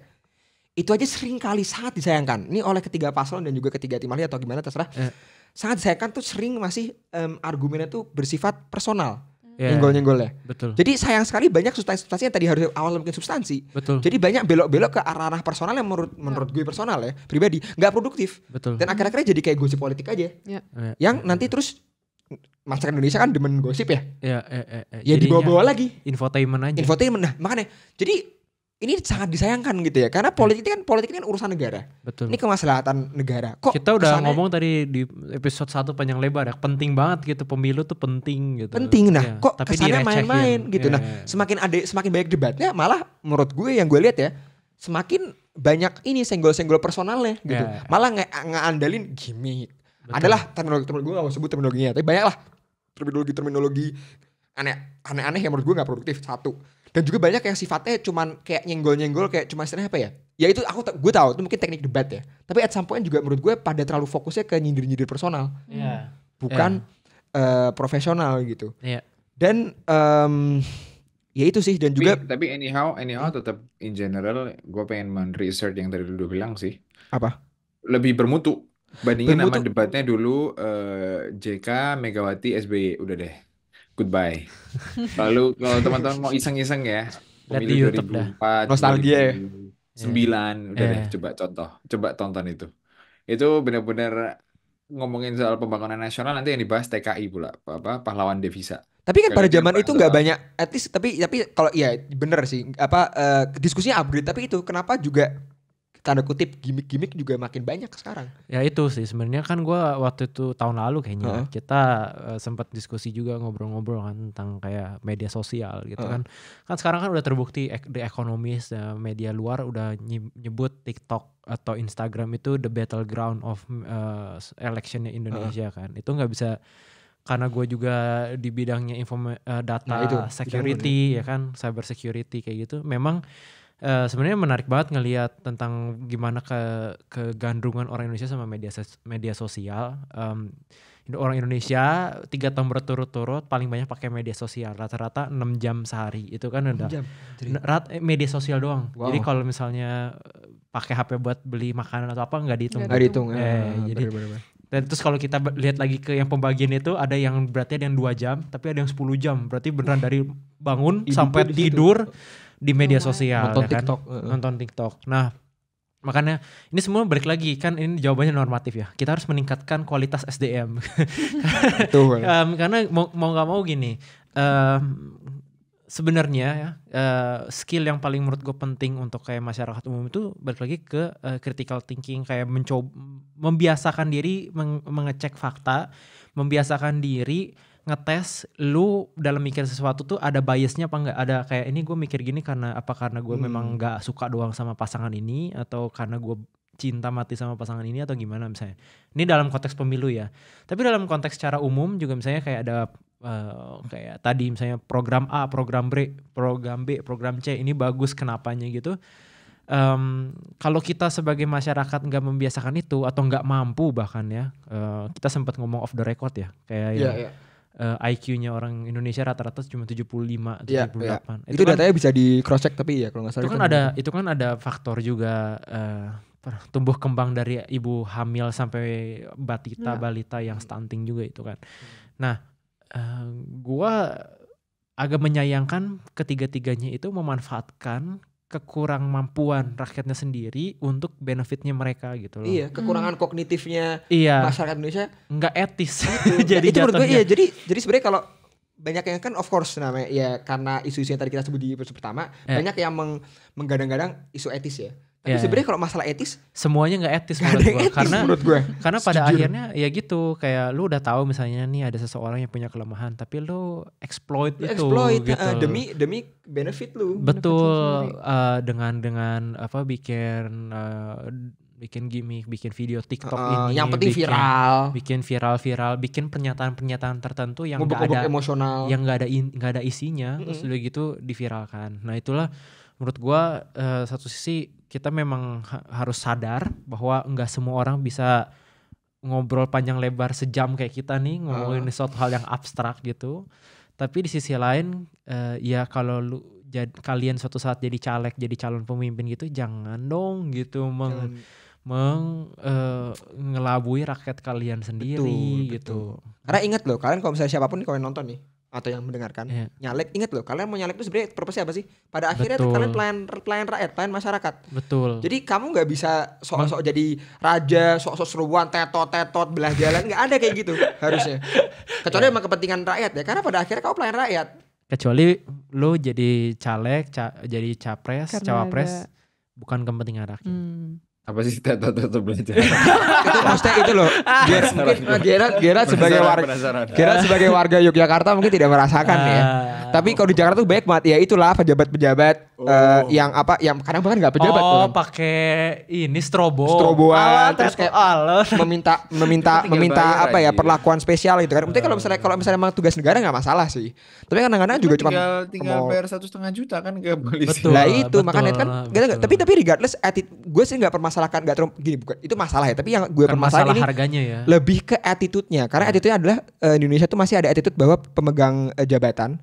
itu aja sering kali sangat disayangkan. Ini oleh ketiga paslon dan juga ketiga tim ahli atau gimana terserah, sangat disayangkan tuh sering masih argumennya tuh bersifat personal, nyenggol-nyenggolnya. Jadi sayang sekali banyak substansi yang tadi harus awal mungkin substansi. Jadi banyak belok-belok ke arah personal yang menurut gue personal ya, pribadi nggak produktif. Dan akhir-akhirnya jadi kayak gosip politik aja, yang nanti terus masyarakat Indonesia kan demen gosip ya. Ya dibawa-bawa lagi. Infotainment aja. Nah makanya. Jadi ini sangat disayangkan gitu ya. Karena politik ini kan urusan negara. Ini kemaslahatan negara. Kok kita udah ngomong tadi di episode 1 panjang lebar ya. Penting banget gitu. Pemilu tuh penting gitu. Penting. Nah kok kesannya main-main gitu. Nah semakin banyak debatnya, malah menurut gue yang gue lihat ya, semakin banyak ini senggol-senggol personalnya gitu. Malah ngeandalin gimmick. Adalah terminologi gue gak mau sebut terminologinya, tapi banyak lah terminologi aneh-aneh yang menurut gue gak produktif, satu. Dan juga banyak yang sifatnya cuman kayak nyenggol-nyenggol, kayak cuma istilahnya apa ya, ya itu gue tahu itu mungkin teknik debat ya, tapi at some point juga menurut gue pada terlalu fokusnya ke nyindir-nyindir personal, bukan profesional gitu. Dan ya itu sih. Dan juga tapi anyhow tetap in general gue pengen men-research yang tadi lu bilang sih, apa? Lebih bermutu bandingin sama debatnya dulu JK, Megawati, SBY. Udah deh, goodbye. Lalu kalau teman-teman mau iseng-iseng ya, pemilu 2004, nostalgia 2009, udah deh, coba tonton itu. Itu benar-benar ngomongin soal pembangunan nasional, nanti yang dibahas TKI pula, pahlawan devisa. Tapi kan pada zaman itu nggak banyak, at least tapi kalau ya bener sih, diskusinya upgrade, tapi itu kenapa juga tanda kutip gimmick juga makin banyak sekarang. Ya itu sih sebenarnya kan gue waktu itu tahun lalu kayaknya kita sempat diskusi juga, ngobrol-ngobrol kan tentang kayak media sosial gitu kan. Kan sekarang kan udah terbukti The Economist, media luar udah nyebut TikTok atau Instagram itu the battleground of electionnya Indonesia kan. Itu nggak bisa, karena gue juga di bidangnya data security ya kan, cyber security kayak gitu. Memang sebenarnya menarik banget ngelihat tentang gimana kegandrungan orang Indonesia sama media sosial. Orang Indonesia 3 tahun berturut-turut paling banyak pakai media sosial, rata-rata 6 jam sehari. Itu kan udah media sosial doang. Jadi kalau misalnya pakai HP buat beli makanan atau apa nggak dihitung. Jadi bener. Dan terus kalau kita lihat lagi ke yang pembagian itu, ada yang berarti ada yang 2 jam, tapi ada yang 10 jam. Berarti beneran dari bangun sampai tidur di media sosial, nonton ya kan? TikTok. Nonton TikTok. Nah, makanya ini semua balik lagi kan, ini jawabannya normatif ya. Kita harus meningkatkan kualitas SDM. Betul. Karena mau nggak mau gini, sebenarnya ya skill yang paling menurut gue penting untuk kayak masyarakat umum itu balik lagi ke critical thinking, kayak membiasakan diri mengecek fakta, membiasakan diri ngetes lu dalam mikir sesuatu tuh ada biasnya apa enggak, ada kayak ini gue mikir gini karena gue memang nggak suka doang sama pasangan ini, atau karena gue cinta mati sama pasangan ini, atau gimana misalnya. Ini dalam konteks pemilu ya, tapi dalam konteks secara umum juga misalnya kayak ada kayak tadi misalnya program A, program B, program C, ini bagus kenapanya gitu. Kalau kita sebagai masyarakat nggak membiasakan itu atau nggak mampu bahkan ya, kita sempat ngomong off the record ya kayak IQ-nya orang Indonesia rata-rata cuma 75, 78. Itu datanya bisa di cross check, tapi ya kalau nggak salah itu kan ada faktor juga tumbuh kembang dari ibu hamil sampai balita yang stunting juga itu kan. Nah, Gua agak menyayangkan ketiga-tiganya itu memanfaatkan kekurang mampuan rakyatnya sendiri untuk benefitnya mereka gitu loh. Iya, kekurangan kognitifnya Iya, masyarakat Indonesia. nggak etis. Jadi Jadi itu menurut gue jatuhnya. iya. Jadi sebenarnya kalau banyak yang kan of course namanya ya karena isu-isu yang tadi kita sebut di episode pertama banyak yang menggadang-gadang isu etis ya. Tapi sebenarnya kalau masalah etis semuanya nggak etis gak ada yang etis menurut gue. Karena pada akhirnya ya gitu, kayak lu udah tahu misalnya nih ada seseorang yang punya kelemahan tapi lu exploit itu gitu. demi benefit lu. Betul, dengan apa bikin gimmick, bikin video TikTok ini, yang penting viral, bikin viral, bikin pernyataan tertentu yang nggak ada emosional, yang nggak ada isinya, terus udah gitu diviralkan. Nah itulah menurut gua satu sisi kita memang harus sadar bahwa nggak semua orang bisa ngobrol panjang lebar sejam kayak kita nih ngomongin suatu hal yang abstrak gitu. Tapi di sisi lain ya kalau kalian suatu saat jadi caleg, jadi calon pemimpin gitu, jangan dong gitu ngelabui rakyat kalian sendiri gitu. Karena ingat loh, kalian kalau misalnya siapapun nih kalau yang nonton nih atau yang mendengarkan nyalek, ingat loh, kalian mau nyalek itu sebenarnya purpose apa sih? Pada akhirnya kalian pelayan rakyat, pelayan masyarakat. Betul. Jadi kamu nggak bisa sok-sok jadi raja, sok-sok seruan, tetot belah jalan, nggak ada kayak gitu harusnya. Kecuali emang kepentingan rakyat ya, karena pada akhirnya kamu pelayan rakyat. Kecuali lu jadi caleg, jadi capres, cawapres, bukan kepentingan rakyat. Apa sih tetot belajar? Itu maksudnya itu loh. Gerard sebagai warga Yogyakarta mungkin tidak merasakan ya. Tapi kalau di Jakarta tuh banyak banget ya, itulah pejabat-pejabat yang kadang bahkan nggak pejabat. Pakai ini stroboan terus kayak meminta apa ya, perlakuan spesial gitu kan. Mungkin kalau misalnya emang tugas negara nggak masalah sih. Tapi kadang-kadang juga cuma tinggal bayar 1,5 juta kan ke polisi. Lah itu makanya kan tapi regardless gue sih nggak permasalahkan, nggak terlalu gini, bukan itu masalah ya, tapi yang gue permasalahan ini harganya ya, lebih ke attitude-nya. Karena attitude-nya adalah di Indonesia tuh masih ada attitude bahwa pemegang jabatan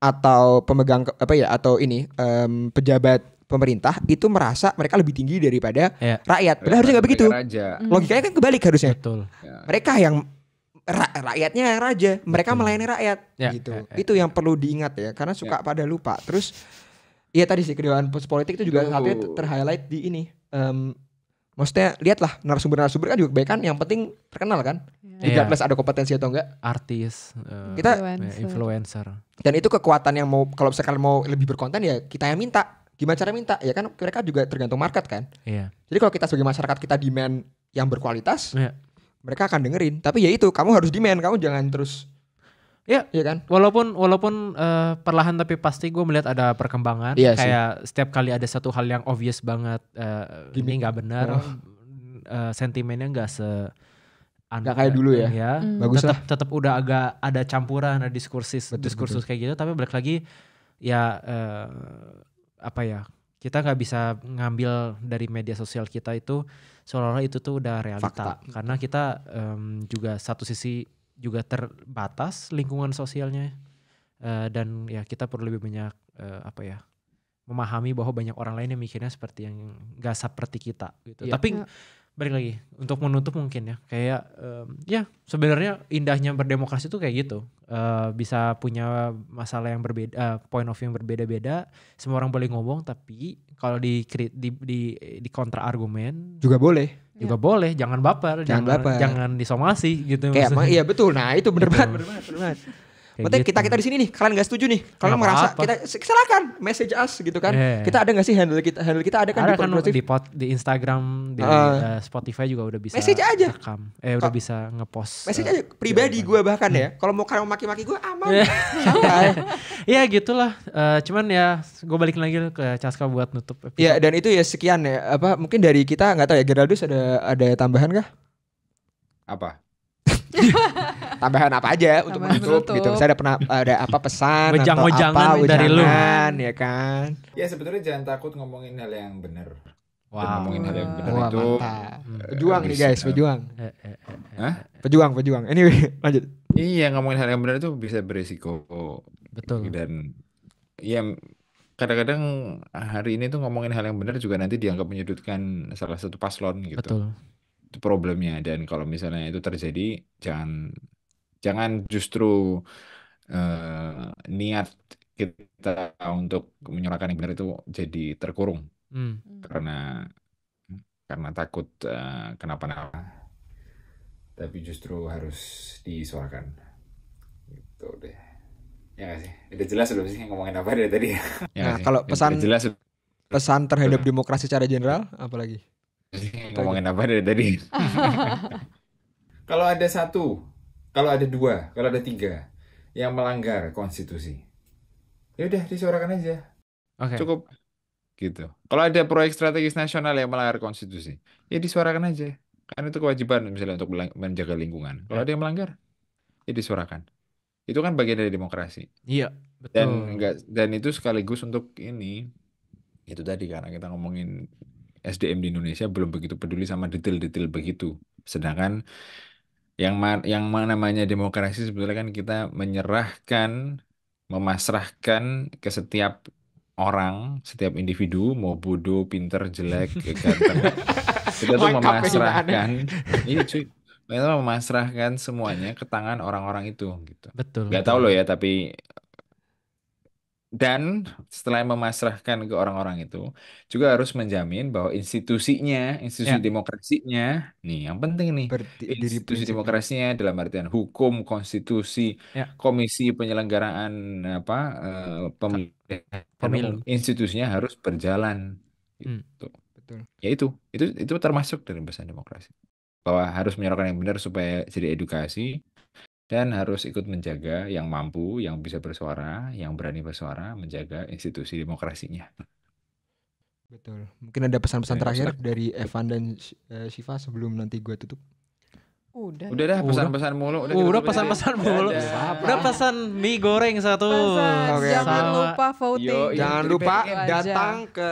atau pemegang pejabat pemerintah itu merasa mereka lebih tinggi daripada rakyat. Padahal harusnya nggak begitu. Logikanya kan kebalik harusnya. Betul. Mereka yang rakyatnya yang raja, mereka melayani rakyat gitu. Itu yang perlu diingat ya, karena suka pada lupa. Terus iya tadi sih kedewaan politik itu juga satunya ter-highlight di ini. Maksudnya lihatlah narasumber kan juga kebanyakan yang penting terkenal kan. Tidak plus ada kompetensi atau enggak. Artis, kita influencer. Dan itu kekuatan yang kalau misalkan mau lebih berkonten ya kita yang minta. Gimana cara minta? Ya kan mereka juga tergantung market kan. Iya. Jadi kalau kita sebagai masyarakat kita demand yang berkualitas, mereka akan dengerin. Tapi ya itu, kamu harus demand, kamu jangan terus. Ya kan. Walaupun perlahan tapi pasti gue melihat ada perkembangan. Kayak setiap kali ada satu hal yang obvious banget, ini nggak benar, sentimennya nggak kayak dulu ya. Bagus lah. Tetap udah agak ada campuran, ada diskursus kayak gitu. Tapi balik lagi ya kita nggak bisa ngambil dari media sosial kita itu seolah-olah itu tuh udah realita. Fakta. Karena kita juga satu sisi juga terbatas lingkungan sosialnya, dan ya kita perlu lebih banyak memahami bahwa banyak orang lain yang mikirnya seperti yang nggak seperti kita gitu. Tapi balik lagi untuk menutup mungkin ya kayak sebenarnya indahnya berdemokrasi itu kayak gitu, bisa punya masalah yang berbeda, point of view yang berbeda-beda, semua orang boleh ngomong, tapi kalau di kontra argumen juga boleh. Jangan baper, jangan disomasi gitu. Kayak iya betul. Nah, itu bener banget. Berarti kita di sini nih, kalian nggak setuju nih, kalian merasa kita silakan message us gitu kan. Kita ada nggak sih handle kita ada kan di Instagram, di Spotify juga udah bisa message aja. Rekam. Udah bisa ngepost. Message aja pribadi gue bahkan ya. Kalau mau kalian maki-maki gue aman. Santai. Ya gitulah. Cuman ya gue balik lagi ke Caska buat nutup episode. Ya dan itu ya sekian ya. Mungkin dari kita nggak tahu ya, Geraldus ada tambahan kah? Apa? Tambahan apa aja untuk menutup gitu. Misalnya ada apa pesan atau apa dari lu ya kan. Ya sebenarnya jangan takut ngomongin hal yang benar. Ngomongin hal yang benar itu. Pejuang nih guys, pejuang. Pejuang. Anyway, lanjut. Iya, ngomongin hal yang benar itu bisa beresiko. Betul. Dan ya kadang-kadang hari ini tuh ngomongin hal yang benar juga nanti dianggap menyudutkan salah satu paslon gitu. Betul. Itu problemnya, dan kalau misalnya itu terjadi jangan Jangan justru niat kita untuk menyuarakan yang benar itu jadi terkurung karena takut kenapa-napa. Tapi justru harus disuarakan. Gitu deh. Ya nggak sih? Udah jelas belum sih ngomongin apa dari tadi? Ya Nah, nggak sih? kalau Udah jelas pesan terhadap demokrasi secara general apalagi? ngomongin apa dari tadi? Kalau ada satu, kalau ada dua, kalau ada tiga yang melanggar konstitusi, ya udah disuarakan aja. Oke. Cukup gitu. Kalau ada proyek strategis nasional yang melanggar konstitusi, ya disuarakan aja. Kan itu kewajiban misalnya untuk menjaga lingkungan. Kalau Ya. ada yang melanggar, ya disuarakan. Itu kan bagian dari demokrasi. Iya, betul. Dan itu sekaligus untuk ini. Itu tadi karena kita ngomongin SDM di Indonesia belum begitu peduli sama detail-detail begitu. Sedangkan yang namanya demokrasi sebetulnya kan kita memasrahkan ke setiap orang, setiap individu, mau bodoh, pinter, jelek, ganteng. Kita tuh Lengkap memasrahkan, iya cuy, kita memasrahkan semuanya ke tangan orang-orang itu, gitu. Betul. Gak tahu loh ya, tapi dan setelah memasrahkan ke orang-orang itu, juga harus menjamin bahwa institusi Ya. demokrasinya, nih yang penting nih, Berdiri institusi prinsip. demokrasinya dalam artian hukum, konstitusi, Ya. komisi penyelenggaraan pemilihan Pemilu. umum, institusinya harus berjalan, gitu. Betul. Ya itu termasuk dalam pesan demokrasi, bahwa harus menyuarakan yang benar supaya jadi edukasi. Dan harus ikut menjaga yang mampu, yang bisa bersuara, yang berani bersuara, menjaga institusi demokrasinya. Betul. Mungkin ada pesan-pesan Ya, terakhir silakan. dari Evan dan Shiva sebelum nanti gue tutup. Udah. Udah dah pesan-pesan mulu. Udah pesan-pesan mulu. Udah pesan mie goreng satu. Pesan, Oke, jangan sama- lupa voting. Yo, iya. Jangan jadi lupa pengen. datang ke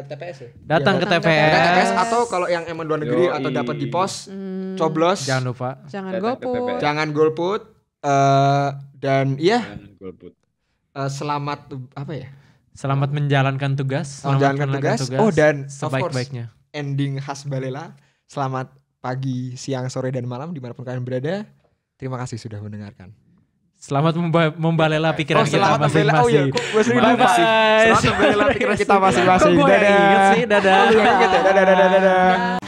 TPS ya. Datang Iya, ke Datang ke TPS. TPS atau kalau yang emang luar negeri Yoi. atau dapat di pos, Hmm, coblos. Jangan lupa. jangan Datang ke golput. TPS. Jangan golput. Dan iya, Jangan golput. selamat apa ya? Selamat menjalankan tugas. Menjalankan tugas. Oh, dan of course, sebaik-baiknya. ending khas Balela. Selamat pagi, siang, sore, dan malam dimanapun kalian berada. Terima kasih sudah mendengarkan. Selamat membalela pikiran kita selamat membela. Oh iya, masing-masing. kok gue sering Bye, lupa. bye. Selamat membela pikiran kita masing-masing. Kok gue gak inget sih? Dadah. Oh, lu gak inget ya? Dadah.